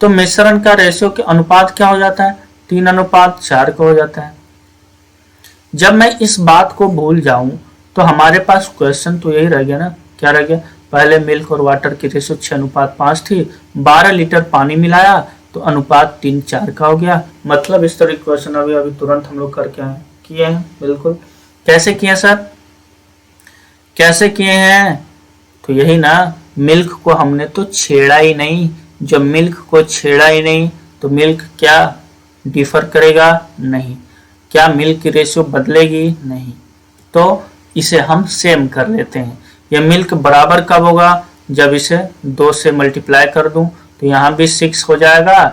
तो मिश्रण का रेशियो के अनुपात क्या हो जाता है, 3:4 का हो जाता है। जब मैं इस बात को भूल जाऊं तो हमारे पास क्वेश्चन तो यही रह गया ना, क्या रह गया, पहले मिल्क और वाटर की रेशियो 6:5 थी, 12 लीटर पानी मिलाया तो अनुपात 3:4 का हो गया। मतलब इस तरह क्वेश्चन अभी अभी तुरंत हम लोग करके किए हैं। बिल्कुल कैसे किए सर, कैसे किए हैं? तो यही ना, मिल्क को हमने तो छेड़ा ही नहीं। जब मिल्क को छेड़ा ही नहीं तो मिल्क क्या डिफर करेगा? नहीं। क्या मिल्क की रेशियो बदलेगी? नहीं। तो इसे हम सेम कर लेते हैं। यह मिल्क बराबर कब होगा? जब इसे 2 से मल्टीप्लाई कर दूं तो यहाँ भी 6 हो जाएगा,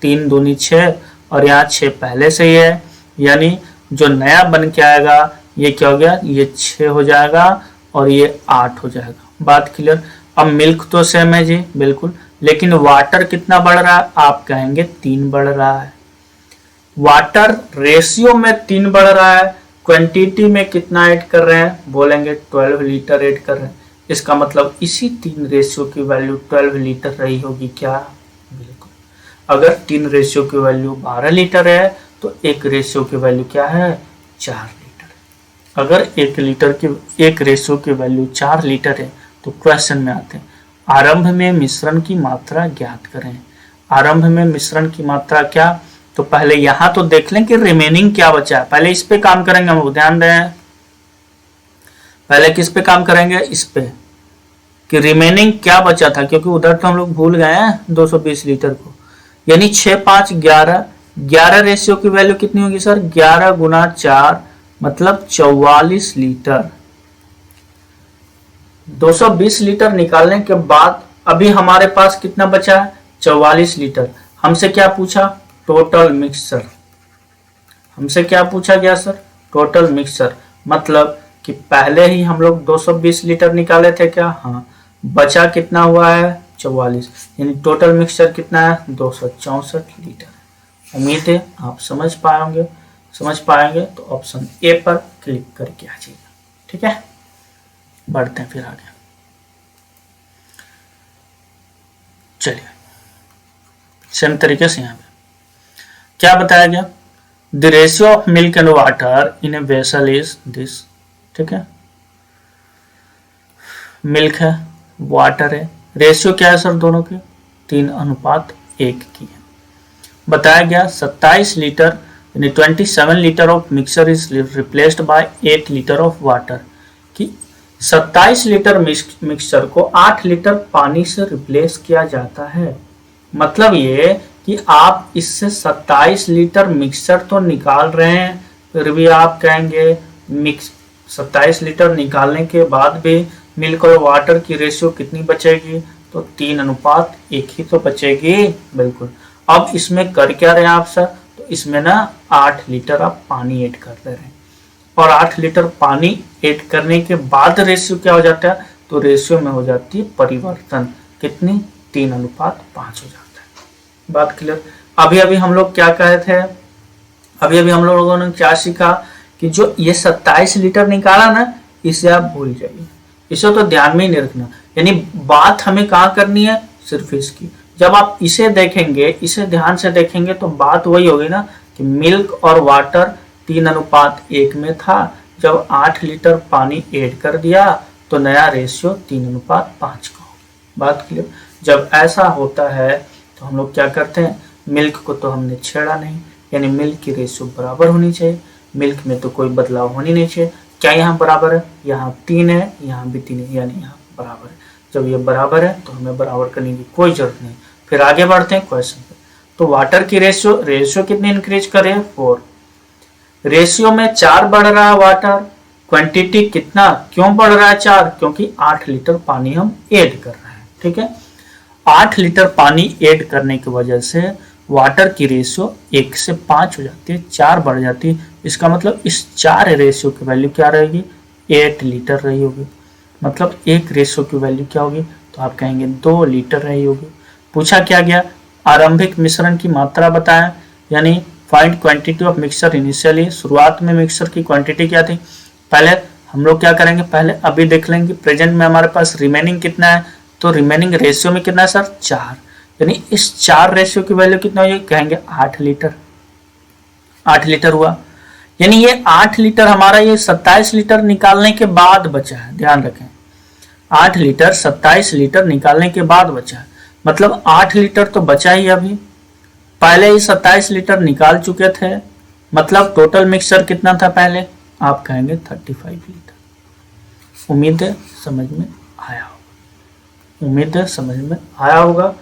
3 दूनी 6 और यहाँ 6 पहले से ही है, यानी जो नया बन के आएगा ये क्या हो गया? ये 6 हो जाएगा और ये 8 हो जाएगा। बात क्लियर? अब मिल्क तो सेम है जी, बिल्कुल, लेकिन वाटर कितना बढ़ रहा है? आप कहेंगे 3 बढ़ रहा है। वाटर रेशियो में 3 बढ़ रहा है, क्वांटिटी में कितना ऐड कर रहे हैं? बोलेंगे 12 लीटर ऐड कर रहे हैं। इसका मतलब इसी 3 रेशियो की वैल्यू 12 लीटर रही होगी क्या? बिल्कुल। अगर 3 रेशियो की वैल्यू 12 लीटर है तो एक रेशियो की वैल्यू क्या है? 4 लीटर। अगर एक रेशियो की वैल्यू 4 लीटर है तो क्वेश्चन में आते हैं, आरंभ में मिश्रण की मात्रा ज्ञात करें। आरंभ में मिश्रण की मात्रा क्या? तो पहले यहां तो देख लें कि रिमेनिंग क्या बचा है, पहले इस पे काम करेंगे हम, ध्यान दें। पहले किस पे काम करेंगे? इस पे, कि रिमेनिंग क्या बचा था, क्योंकि उधर तो हम लोग भूल गए हैं 220 लीटर को। यानी 6, 5, 11, 11 रेशियो की वैल्यू कितनी होगी सर? 11 गुना 4 मतलब 44 लीटर। 220 लीटर निकालने के बाद अभी हमारे पास कितना बचा है? 44 लीटर। हमसे क्या पूछा? Total mixture. हमसे क्या पूछा गया सर? Total mixture. मतलब कि पहले ही हम लोग 220 लीटर निकाले थे क्या? हाँ। बचा कितना हुआ है? 44, यानी टोटल मिक्सचर कितना है? 264 लीटर। उम्मीद है आप समझ पाएंगे तो ऑप्शन ए पर क्लिक करके आ जाइएगा। ठीक है, बढ़ते हैं फिर आगे। चलिए सेम तरीके से यहाँ पे क्या बताया गया? The ratio of milk and water in a vessel is this. ठीक है, मिल्क है, वाटर है, रेशियो क्या है सर दोनों की? 3:1 की है। बताया गया 27 लीटर यानी 27 litre of mixture is replaced by 8 litre of water, कि 27 लीटर मिक्सचर को 8 लीटर पानी से रिप्लेस किया जाता है। मतलब ये कि आप इससे 27 लीटर मिक्सचर तो निकाल रहे हैं, फिर भी आप कहेंगे 27 लीटर निकालने के बाद भी मिल्क और वाटर की रेशियो कितनी बचेगी? तो 3:1 ही तो बचेगी। बिल्कुल। अब इसमें कर क्या रहे हैं आप सर? तो इसमें ना 8 लीटर आप पानी ऐड कर दे रहे हैं, और 8 लीटर पानी ऐड करने के बाद रेशियो क्या हो जाता है? तो रेशियो में हो जाती है परिवर्तन, कितनी? 3:5 हो जाता है। बात क्लियर? अभी अभी हम लोग क्या कहे थे? अभी अभी हम लोगों ने क्या सीखा कि जो ये 27 लीटर निकाला ना, इसे आप भूल जाइए, इसे तो ध्यान में ही नहीं रखना। यानी बात हमें कहाँ करनी है? सिर्फ इसकी। जब आप इसे देखेंगे, इसे ध्यान से देखेंगे तो बात वही होगी ना कि मिल्क और वाटर 3:1 में था, जब 8 लीटर पानी ऐड कर दिया तो नया रेशियो 3:5 का हो। बात क्लियर? जब ऐसा होता है तो हम लोग क्या करते हैं? मिल्क को तो हमने छेड़ा नहीं, यानी मिल्क की रेशियो बराबर होनी चाहिए, मिल्क में तो कोई बदलाव होनी नहीं चाहिए। क्या यहाँ बराबर है? यहाँ 3 है, यहाँ भी 3 है, यानी यहाँ बराबर है। जब ये बराबर है तो हमें बराबर करने की कोई जरूरत नहीं। फिर आगे बढ़ते हैं क्वेश्चन पे। तो वाटर की रेशियो कितनी इंक्रीज करे? 4। रेशियो में 4 बढ़ रहा है वाटर, क्वांटिटी कितना क्यों बढ़ रहा है? 4, क्योंकि 8 लीटर पानी हम ऐड कर रहे हैं। ठीक है, 8 लीटर पानी ऐड करने की वजह से वाटर की रेशियो 1 से 5 हो जाती है, 4 बढ़ जाती है। इसका मतलब इस 4 रेशियो की वैल्यू क्या रहेगी? 8 लीटर रही होगी। मतलब एक रेशियो की वैल्यू क्या होगी? तो आप कहेंगे 2 लीटर रही होगी। पूछा क्या गया? आरंभिक मिश्रण की मात्रा बताएं, यानी find quantity of mixture initially. शुरुआत में मिक्सचर की क्वांटिटी क्या थी? पहले हम लोग क्या करेंगे? पहले अभी देख लेंगे प्रेजेंट में हमारे पास रिमेनिंग कितना है। तो रिमेनिंग रेशियो में कितना है सर? 4, यानी इस 4 रेशियो की वैल्यू कितना होगी? कहेंगे 8 लीटर। 8 लीटर हुआ, यानी ये 8 लीटर हमारा ये 27 लीटर निकालने के बाद बचा है। ध्यान रखें, 8 लीटर 27 लीटर निकालने के बाद बचा है, मतलब 8 लीटर तो बचा ही अभी, पहले ही 27 लीटर निकाल चुके थे, मतलब टोटल मिक्सचर कितना था पहले, आप कहेंगे 35 लीटर। उम्मीद है समझ में आया होगा, उम्मीद है समझ में आया होगा।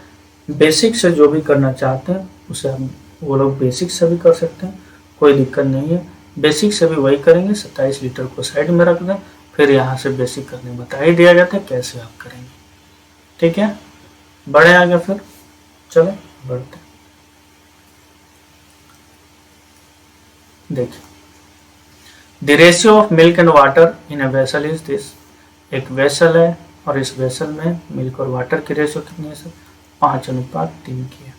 बेसिक से जो भी करना चाहते हैं उसे हम वो लोग बेसिक से भी कर सकते हैं, कोई दिक्कत नहीं है। बेसिक से भी वही करेंगे, 27 लीटर को साइड में रख दें, फिर यहाँ से बेसिक करने बता ही दिया गया था कैसे आप करेंगे। ठीक है, बढ़े आगे फिर, चलो बढ़ते। देखिए, the ratio of milk and water in a vessel is this. एक वेसल है और इस वेसल में मिल्क और वाटर की रेशियो कितनी है सर, 5:3 की है।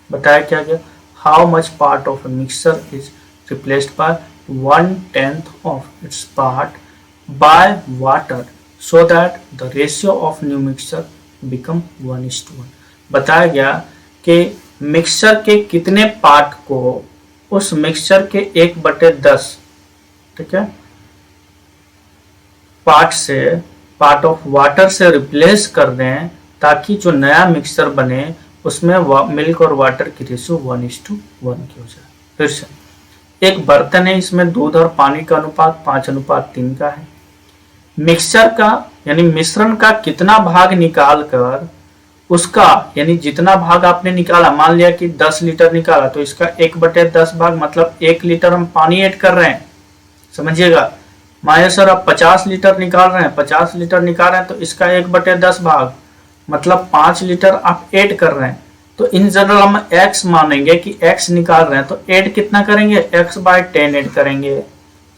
बताया क्या गया, how much part of a mixture is replaced by 1/10 of its part by water so that the ratio of new mixture become 1:1। बताया गया कि मिक्सचर के कितने पार्ट को उस मिक्सचर के 1/10, ठीक है, पार्ट ऑफ वाटर से रिप्लेस कर दें, ताकि जो नया मिक्सचर बने उसमें मिल्क और वाटर की रेशियो 1:1 की हो जाए। फिर से, एक बर्तन है, इसमें दूध और पानी का अनुपात 5:3 का है। मिक्सचर का यानी मिश्रण का कितना भाग निकाल कर उसका यानी जितना भाग आपने निकाला, मान लिया कि 10 लीटर निकाला, तो इसका 1/10 भाग, मतलब 1 लीटर हम पानी ऐड कर रहे हैं, समझिएगा। माया सर आप 50 लीटर निकाल रहे हैं, 50 लीटर निकाल रहे हैं, तो इसका 1/10 भाग, मतलब 5 लीटर आप ऐड कर रहे हैं। तो इन जनरल हम x मानेंगे कि x निकाल रहे हैं, तो ऐड कितना करेंगे, x/10 ऐड करेंगे।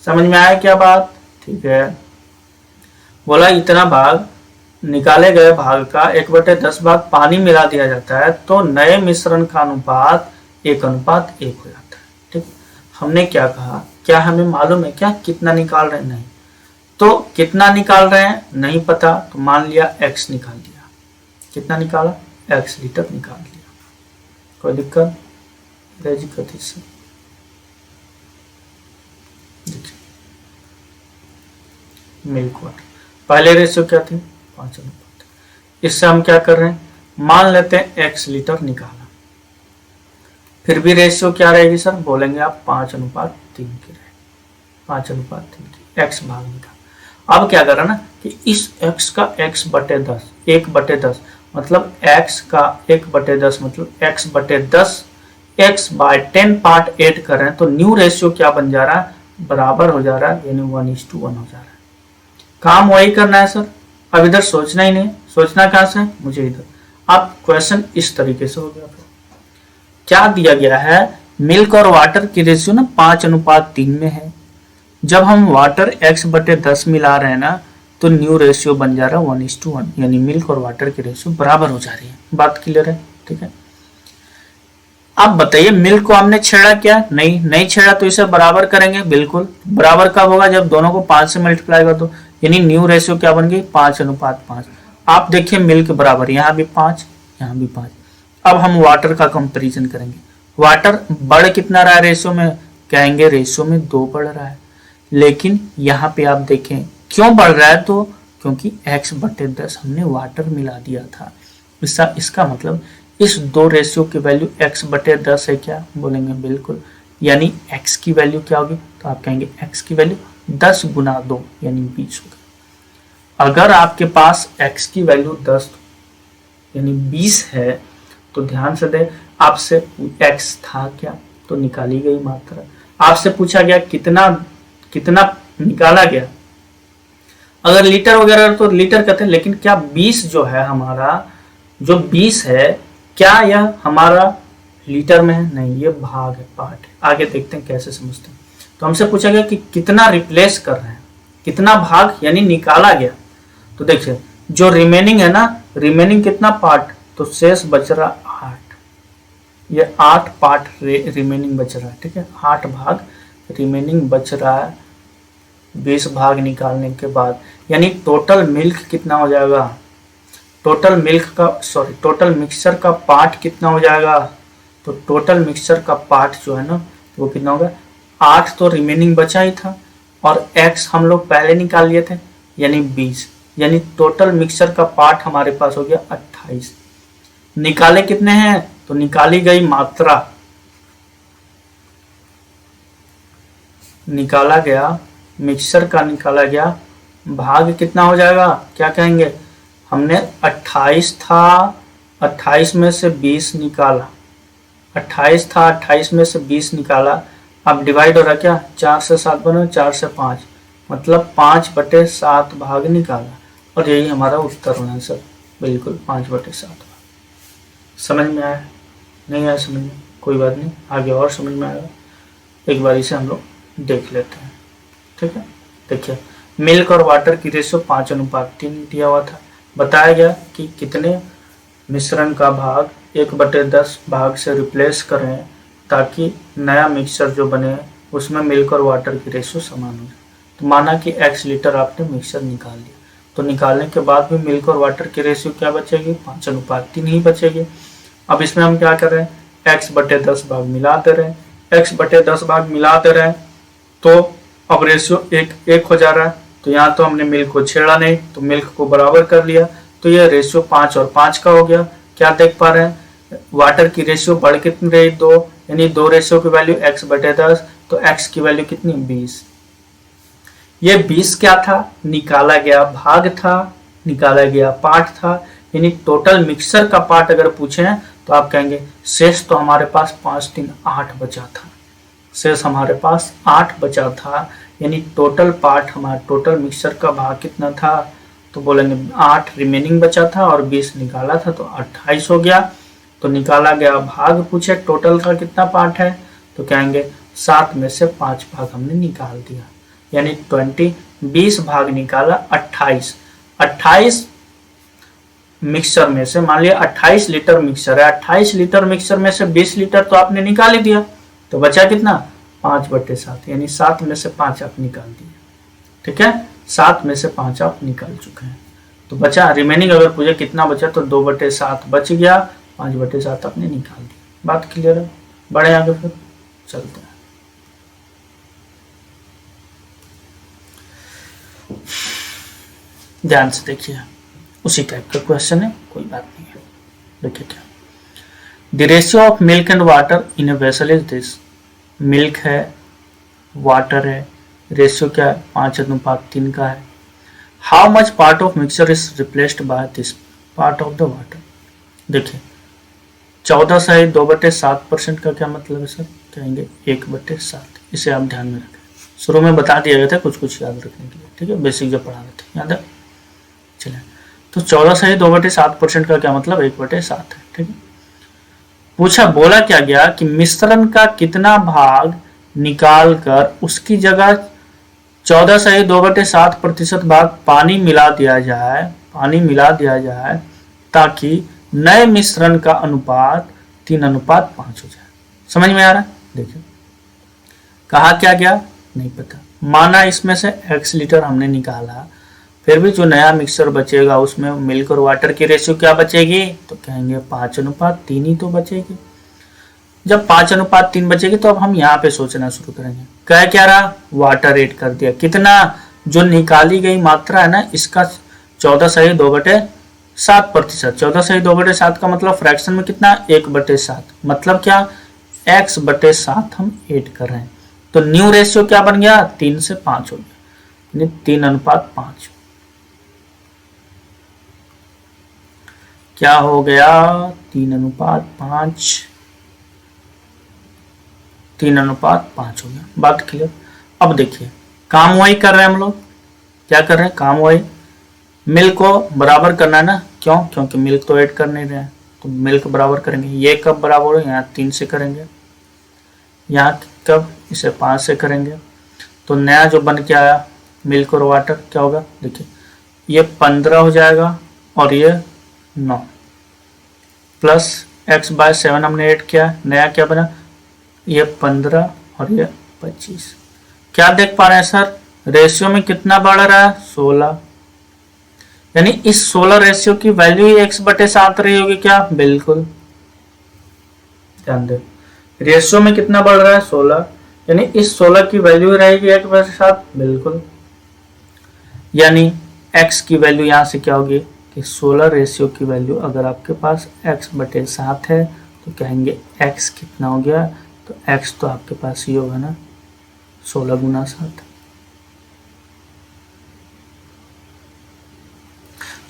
समझ में आया क्या बात, ठीक है। बोला इतना भाग, निकाले गए भाग का 1/10 भाग पानी मिला दिया जाता है, तो नए मिश्रण का अनुपात 1:1 हो जाता है। ठीक, हमने क्या कहा, क्या हमें मालूम है क्या कितना निकाल रहे हैं, नहीं। तो कितना निकाल रहे हैं नहीं पता, तो मान लिया x निकाल दिया, कितना निकाला, x लीटर निकाल लिया। कोई दिक्कत इससे, देखिए मिल्क वाटर पहले रेशियो क्या थी, 5:1। इससे हम क्या कर रहे हैं, मान लेते हैं x लीटर निकाला, फिर भी रेशियो क्या रहेगी सर, बोलेंगे आप 5:3 की रहेगी, 5:3 की, x भाग निकाला। अब क्या करा ना कि इस x का x/10, 1/10 मतलब x का 1/10 मतलब x/10, x/10 पार्ट ऐड कर रहे हैं, तो न्यू रेशियो क्या बन जा रहा है, बराबर हो जा रहा है, यानी 1:1 हो जा रहा है। काम वही करना है सर, अब इधर सोचना ही नहीं, सोचना कहां से, मुझे इधर। अब क्वेश्चन इस तरीके से हो गया, फिर क्या दिया गया है, मिल्क और वाटर की रेशियो ना 5:3 में है। जब हम वाटर x/10 मिला रहे हैं ना, तो न्यू रेशियो बन जा रहा है 1:1, यानी मिल्क और वाटर की रेशियो बराबर हो जा रही है। बात क्लियर है, ठीक है। अब बताइए, मिल्क को हमने छेड़ा क्या, नहीं छेड़ा, तो इसे बराबर करेंगे, बिल्कुल बराबर कब होगा, जब दोनों को 5 से मल्टीप्लाई कर दो, यानी न्यू रेशियो क्या बन गई, 5:5। आप देखिए मिल्क बराबर, यहाँ भी 5, यहाँ भी 5। अब हम वाटर का कंपेरिजन करेंगे, वाटर बढ़ कितना रहा है रेशियो में, कहेंगे रेशियो में 2 बढ़ रहा है, लेकिन यहाँ पे आप देखें क्यों बढ़ रहा है, तो क्योंकि x/10 हमने वाटर मिला दिया था। इसका मतलब इस 2 रेशियो की वैल्यू x/10 है क्या, बोलेंगे बिल्कुल, यानी x की वैल्यू क्या होगी, तो आप कहेंगे x की वैल्यू 10 × 2 यानी 20 होगी। अगर आपके पास x की वैल्यू 10 यानी 20 है, तो ध्यान से दें, आपसे x था क्या, तो निकाली गई मात्रा। आपसे पूछा गया कितना निकाला गया, अगर लीटर वगैरह तो लीटर कहते हैं, लेकिन क्या 20 जो है हमारा, जो 20 है, क्या यह हमारा लीटर में है, नहीं, ये भाग है, पार्ट है। आगे देखते हैं कैसे समझते हैं। तो हमसे पूछा गया कि कितना रिप्लेस कर रहे हैं, कितना भाग यानी निकाला गया, तो देखिए जो रिमेनिंग है ना, रिमेनिंग कितना पार्ट, तो शेष बच रहा 8, ये 8 पार्ट रिमेनिंग बच रहा है, ठीक है, 8 भाग रिमेनिंग बच रहा है 20 भाग निकालने के बाद, यानी टोटल मिल्क कितना हो जाएगा, टोटल मिक्सचर का पार्ट कितना हो जाएगा, तो टोटल मिक्सचर का पार्ट जो है ना वो कितना होगा, 8 तो रिमेनिंग बचा ही था, और x हम लोग पहले निकाल लिए थे यानी 20, यानी टोटल मिक्सचर का पार्ट हमारे पास हो गया 28। निकाले कितने हैं, तो निकाली गई मात्रा, निकाला गया मिक्सचर का निकाला गया भाग कितना हो जाएगा, क्या कहेंगे, हमने 28 था, 28 में से 20 निकाला, 28 था, 28 में से 20 निकाला, अब डिवाइड हो रहा क्या, 4 से 7 बना, 4 से 5, मतलब 5/7 भाग निकाला, और यही हमारा उत्तर होना है सर, बिल्कुल 5/7। समझ में आया, नहीं आया समझ में, कोई बात नहीं, आगे और समझ में आएगा, एक बार इसे हम लोग देख लेते हैं। ठीक है, देखिए मिल्क और वाटर की रेशियो 5:3 दिया हुआ था, बताया गया कि कितने मिश्रण का भाग 1/10 भाग से रिप्लेस करें ताकि नया मिक्सचर जो बने उसमें मिल्क और वाटर की रेशियो समान हो जाए। तो माना कि x लीटर आपने मिक्सचर निकाल लिया, तो निकालने के बाद भी मिल्क और वाटर की रेशियो क्या बचेगी, 5:3 ही बचेगी। अब इसमें हम क्या कर रहे हैं, x/10 भाग मिलाते रहे, x/10 भाग मिलाते रहे, तो अब रेशियो 1:1 हो जा रहा है, तो यहाँ तो हमने मिल्क को छेड़ा नहीं, तो मिल्क को बराबर कर लिया, तो ये रेशियो 5 और 5 का हो गया। क्या देख पा रहे हैं, वाटर की रेशियो बढ़ कितनी रही, 2, यानी 2 रेशियो की वैल्यू x/10, तो x की वैल्यू कितनी, 20। ये 20 क्या था, निकाला गया भाग था, निकाला गया पार्ट था, यानी टोटल मिक्सर का पार्ट अगर पूछे तो आप कहेंगे शेष तो हमारे पास 5×3 8 बचा था, शेष हमारे पास 8 बचा था, यानी टोटल पार्ट हमारा टोटल मिक्सर का भाग कितना था, तो बोलेंगे 8 रिमेनिंग बचा था और 20 निकाला था, तो 28 हो गया। तो निकाला गया भाग पूछे टोटल का कितना पार्ट है, तो कहेंगे 7 में से 5 भाग हमने निकाल दिया, यानी 20 भाग निकाला 28 मिक्सचर में से, मान लिया 28 लीटर मिक्सचर है, 28 लीटर मिक्सचर में से 20 लीटर तो आपने निकाल ही दिया, तो बचा कितना, 5/7, यानी 7 में से 5 आप निकाल दिए। ठीक है, 7 में से 5 आप निकाल चुके हैं, तो बचा रिमेनिंग अगर पूछे कितना बचा, तो 2/7 बच गया, 5/7 आपने निकाल दिया। बात क्लियर है, बढ़े आगे फिर चलते हैं। ध्यान से देखिए, उसी टाइप का क्वेश्चन है, कोई बात नहीं है। देखिए क्या, the ratio of milk and water in a vessel is this, milk है, वाटर है, रेशियो क्या है, 5:3 का है। How much part of mixture is replaced by this part of the water. देखिए 14 से 2/7% का क्या मतलब है सर, कहेंगे 1/7, इसे आप ध्यान में रखें, शुरू में बता दिया गया था कुछ याद रखने के लिए, ठीक है, बेसिक जब पढ़ा रहे थे याद है। चलिए, तो 14 से 2/7% का क्या मतलब, 1/7 है। ठीक है, पूछा बोला क्या गया कि मिश्रण का कितना भाग निकाल कर उसकी जगह 14 से 2/7% भाग पानी मिला दिया जाए, ताकि नए मिश्रण का अनुपात 3:5 हो जाए। समझ में आ रहा है, देखिए कहा क्या गया नहीं पता, माना इसमें से x लीटर हमने निकाला, फिर भी जो नया मिक्सर बचेगा उसमें मिल्क और वाटर की रेशियो क्या बचेगी, तो कहेंगे 5:3 ही तो बचेगी। जब 5:3 बचेगी तो अब हम यहाँ पे सोचना शुरू करेंगे, कह क्या रहा, वाटर ऐड कर दिया, कितना, जो निकाली गई मात्रा है ना इसका 14 से 2/7%, 14 से 2/7 का मतलब फ्रैक्शन में कितना, 1/7, मतलब क्या, x/7 हम ऐड कर रहे हैं, तो न्यू रेशियो क्या बन गया, 3 से 5 हो गया, 3:5 क्या हो गया, 3:5 हो गया। बात क्लियर। अब देखिए काम वही कर रहे हैं हम लोग, क्या कर रहे हैं, काम वही, मिल्क को बराबर करना है ना, क्यों, क्योंकि मिल्क तो ऐड कर नहीं रहे हैं, तो मिल्क बराबर करेंगे, ये कब बराबर हो, यहाँ 3 से करेंगे, यहाँ कब, इसे 5 से करेंगे, तो नया जो बन के आया मिल्क और वाटर क्या होगा, देखिए ये 15 हो जाएगा और ये 9 प्लस x/7 हमने ऐड किया, नया क्या बना, ये 15 और ये 25। क्या देख पा रहे हैं सर, रेशियो में कितना बढ़ रहा है, 16, यानी इस 16 रेशियो की वैल्यू ही x/7 रही होगी क्या, बिल्कुल ध्यान दे, रेशियो में कितना बढ़ रहा है, 16, यानी इस 16 की वैल्यू रहेगी 1/7, बिल्कुल, यानी x की वैल्यू यहाँ से क्या होगी कि 16 रेशियो की वैल्यू अगर आपके पास x/7 है तो कहेंगे x कितना हो गया, तो x तो आपके पास ये होगा ना 16 गुना 7,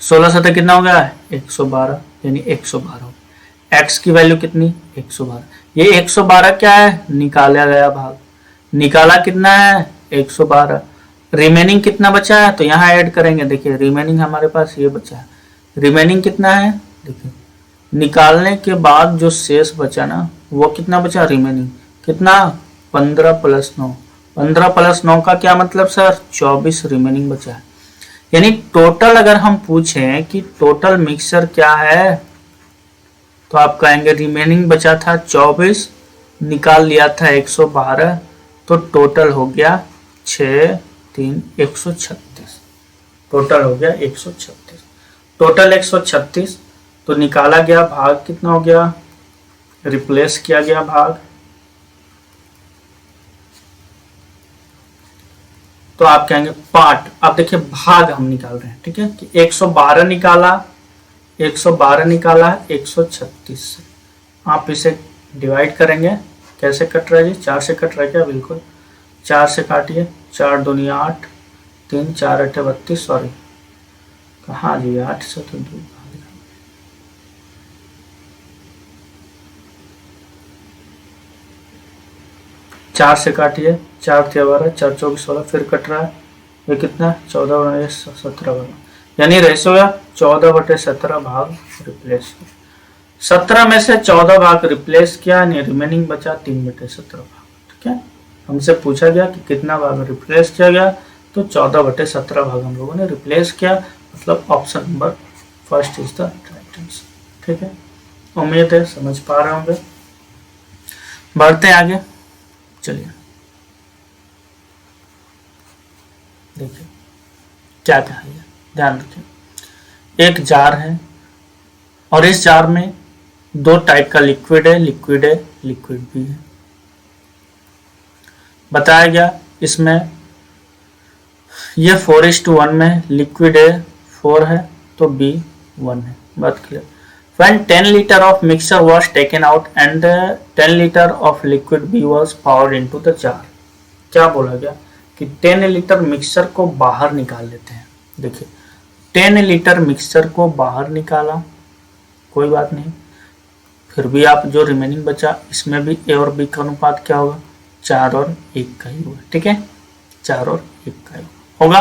16 7 कितना हो गया 112, यानी 112। x की वैल्यू कितनी 112, ये 112 क्या है निकाला गया भाग, निकाला कितना है 112, रिमेनिंग कितना बचा है तो यहाँ ऐड करेंगे। देखिए रिमेनिंग हमारे पास ये बचा है, रिमेनिंग कितना है देखिए निकालने के बाद जो शेष बचा ना वो कितना बचा, रिमेनिंग कितना 15 + 9, 15 + 9 का क्या मतलब सर 24 रिमेनिंग बचा है। यानी टोटल अगर हम पूछें कि टोटल मिक्सचर क्या है तो आप कहेंगे रिमेनिंग बचा था 24, निकाल लिया था 112, तो टोटल हो गया 6 3 136, टोटल हो गया 136, टोटल 136। तो निकाला गया भाग कितना हो गया, रिप्लेस किया गया भाग, तो आप कहेंगे पार्ट। अब देखिए भाग हम निकाल रहे हैं, ठीक है कि 112 निकाला, 112 निकाला 136 से, आप इसे डिवाइड करेंगे, कैसे कट रहा है जी 4 से कट रहा है क्या, बिल्कुल 4 से काटिए, 4 दूनी 8, 3 4 8 32, सॉरी कहाँ जी 8 से तो 2, 4 से काटिए, 4 × 12, 4 × 24 16, फिर कट रहा है, ये कितना 14 × 17, यानी रेशो 14/17 भाग रिप्लेस किया, 17 में से 14 भाग रिप्लेस किया, यानी रिमेनिंग बचा 3/17 भाग। ठीक है, हमसे पूछा गया कि कितना भाग रिप्लेस किया गया, तो 14/17 भाग हम लोगों ने रिप्लेस किया, मतलब option number first is the right answer. ठीक है, उम्मीद है समझ पा रहे होंगे। बढ़ते हैं आगे, चलिए देखिए क्या कहा है, ध्यान रखें। एक जार है और इस जार में 2 टाइप का लिक्विड है, लिक्विड भी है। बताया गया इसमें ये 4:1 में लिक्विड है 4 है तो B 1 है, बात clear. When 10 liter of mixture was taken out and 10 liter of liquid B was poured into the jar, क्या बोला गया कि 10 लीटर मिक्सचर को बाहर निकाल लेते हैं। देखिए 10 लीटर मिक्सचर को बाहर निकाला, कोई बात नहीं, फिर भी आप जो रिमेनिंग बचा इसमें भी A और B का अनुपात क्या होगा, 4 और 1 का ही होगा। ठीक है, 4 और 1 का ही होगा।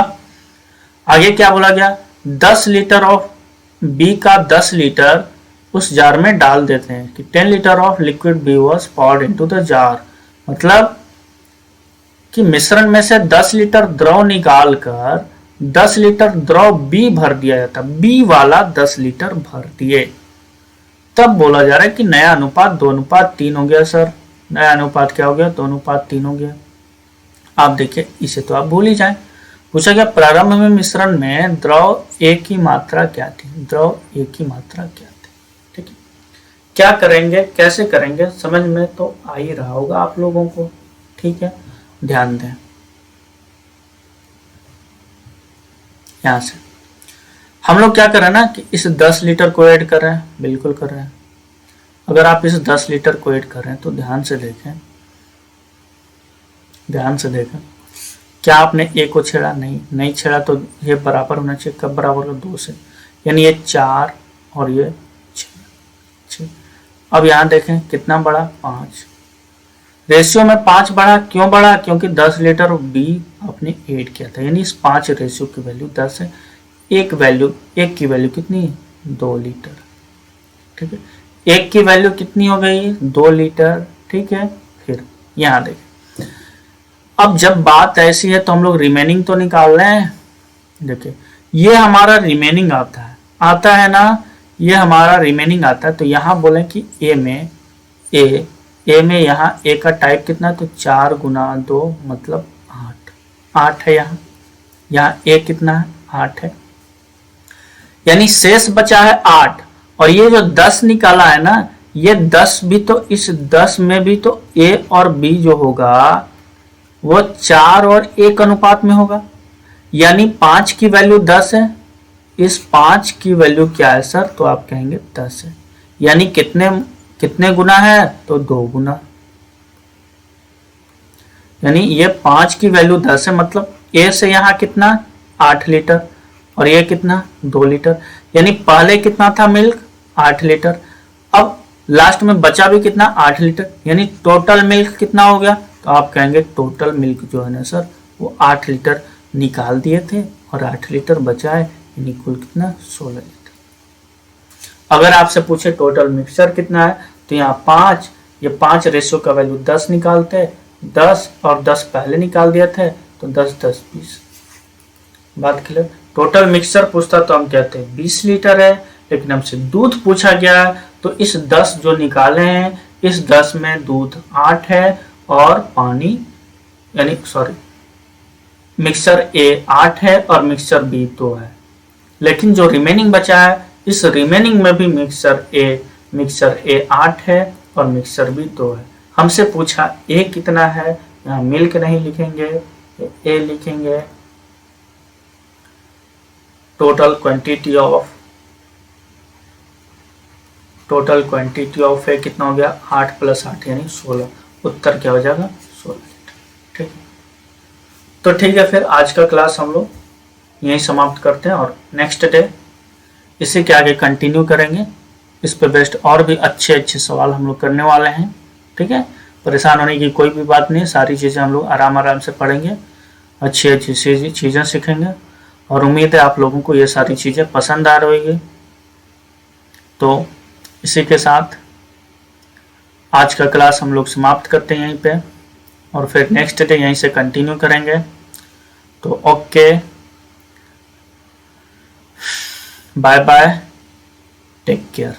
आगे क्या बोला गया, 10 लीटर ऑफ B का 10 लीटर उस जार में डाल देते हैं कि 10 litre of liquid B was poured into the jar, मतलब कि मिश्रण में से 10 लीटर द्रव निकाल कर 10 लीटर द्रव बी भर दिया जाता, बी वाला 10 लीटर भर दिए, तब बोला जा रहा है कि नया अनुपात 2:3 हो गया। सर नया अनुपात क्या हो गया, 2:3 हो गया। आप देखिए इसे तो आप भूल ही जाए। पूछा गया प्रारंभ में मिश्रण में द्रव ए की मात्रा क्या थी, द्रव ए की मात्रा क्या थी। ठीक है, क्या करेंगे कैसे करेंगे समझ में तो आ ही रहा होगा आप लोगों को। ठीक है, ध्यान दें, यहां से हम लोग क्या कर रहे हैं ना कि इस 10 लीटर को ऐड कर रहे हैं, बिल्कुल कर रहे हैं। अगर आप इस 10 लीटर को ऐड कर रहे हैं तो ध्यान से देखें, ध्यान से देखें, क्या आपने ए को छेड़ा, नहीं छेड़ा, तो ये बराबर होना चाहिए। कब बराबर हो, 2 से, यानी ये 4 और ये 6। अब यहाँ देखें कितना बढ़ा, 5, रेशियो में 5 बढ़ा। क्यों बढ़ा, क्योंकि 10 लीटर बी आपने ऐड किया था, यानी इस 5 रेशियो की वैल्यू 10 है। एक की वैल्यू कितनी है, 2 लीटर। ठीक है, एक की वैल्यू कितनी हो गई, 2 लीटर। ठीक है, फिर यहाँ देखें, अब जब बात ऐसी है तो हम लोग रिमेनिंग तो निकाल रहे हैं। देखिए ये हमारा रिमेनिंग आता है ना, ये हमारा रिमेनिंग आता है। तो यहाँ बोले कि ए में यहाँ ए का टाइप कितना, तो 4 × 2 मतलब 8 है। यहाँ ए कितना है, 8 है, यानी शेष बचा है 8। और ये जो 10 निकाला है ना, ये 10 भी तो इस 10 में भी तो ए और बी जो होगा वो 4 और 1 अनुपात में होगा, यानी 5 की वैल्यू 10 है, इस 5 की वैल्यू क्या है सर, तो आप कहेंगे 10 है। यानी कितने कितने गुना है, तो 2 गुना। यानी ये 5 की वैल्यू 10 है, मतलब ए से यहाँ कितना 8 लीटर और ये कितना 2 लीटर। यानी पहले कितना था मिल्क 8 लीटर, अब लास्ट में बचा भी कितना 8 लीटर, यानी टोटल मिल्क कितना हो गया, तो आप कहेंगे टोटल मिल्क जो है ना सर वो 8 लीटर निकाल दिए थे और 8 लीटर बचा है, यानी कुल कितना 16 लीटर। अगर आपसे पूछे टोटल मिक्सचर कितना है, तो यहाँ 5, ये 5 रेशियो का वैल्यू 10 निकालते, 10 और 10 पहले निकाल दिए थे, तो 10 10 20। बात क्लियर। टोटल मिक्सचर पूछता तो हम कहते हैं 20 लीटर है, लेकिन हमसे दूध पूछा गया है, तो इस 10 जो निकाले हैं, इस 10 में दूध 8 है और पानी यानी सॉरी मिक्सचर ए 8 है और मिक्सचर बी 2 है। लेकिन जो रिमेनिंग बचा है, इस रिमेनिंग में भी मिक्सचर ए 8 है और मिक्सचर बी 2 है। हमसे पूछा ए कितना है, यहाँ मिल्क नहीं लिखेंगे, ए लिखेंगे। टोटल क्वांटिटी ऑफ ए कितना हो गया 8 + 8 यानी 16। उत्तर क्या हो जाएगा 16 लीटर। ठीक है, तो ठीक है, फिर आज का क्लास हम लोग यहीं समाप्त करते हैं और नेक्स्ट डे इसी के आगे कंटिन्यू करेंगे। इस पे बेस्ड और भी अच्छे अच्छे सवाल हम लोग करने वाले हैं। ठीक है, परेशान होने की कोई भी बात नहीं, सारी चीज़ें हम लोग आराम से पढ़ेंगे, अच्छी अच्छी चीज़ें सीखेंगे और उम्मीद है आप लोगों को ये सारी चीज़ें पसंद आ रही होगी। तो इसी के साथ आज का क्लास हम लोग समाप्त करते हैं यहीं पे और फिर नेक्स्ट डे यहीं से कंटिन्यू करेंगे। तो okay, bye bye, take care.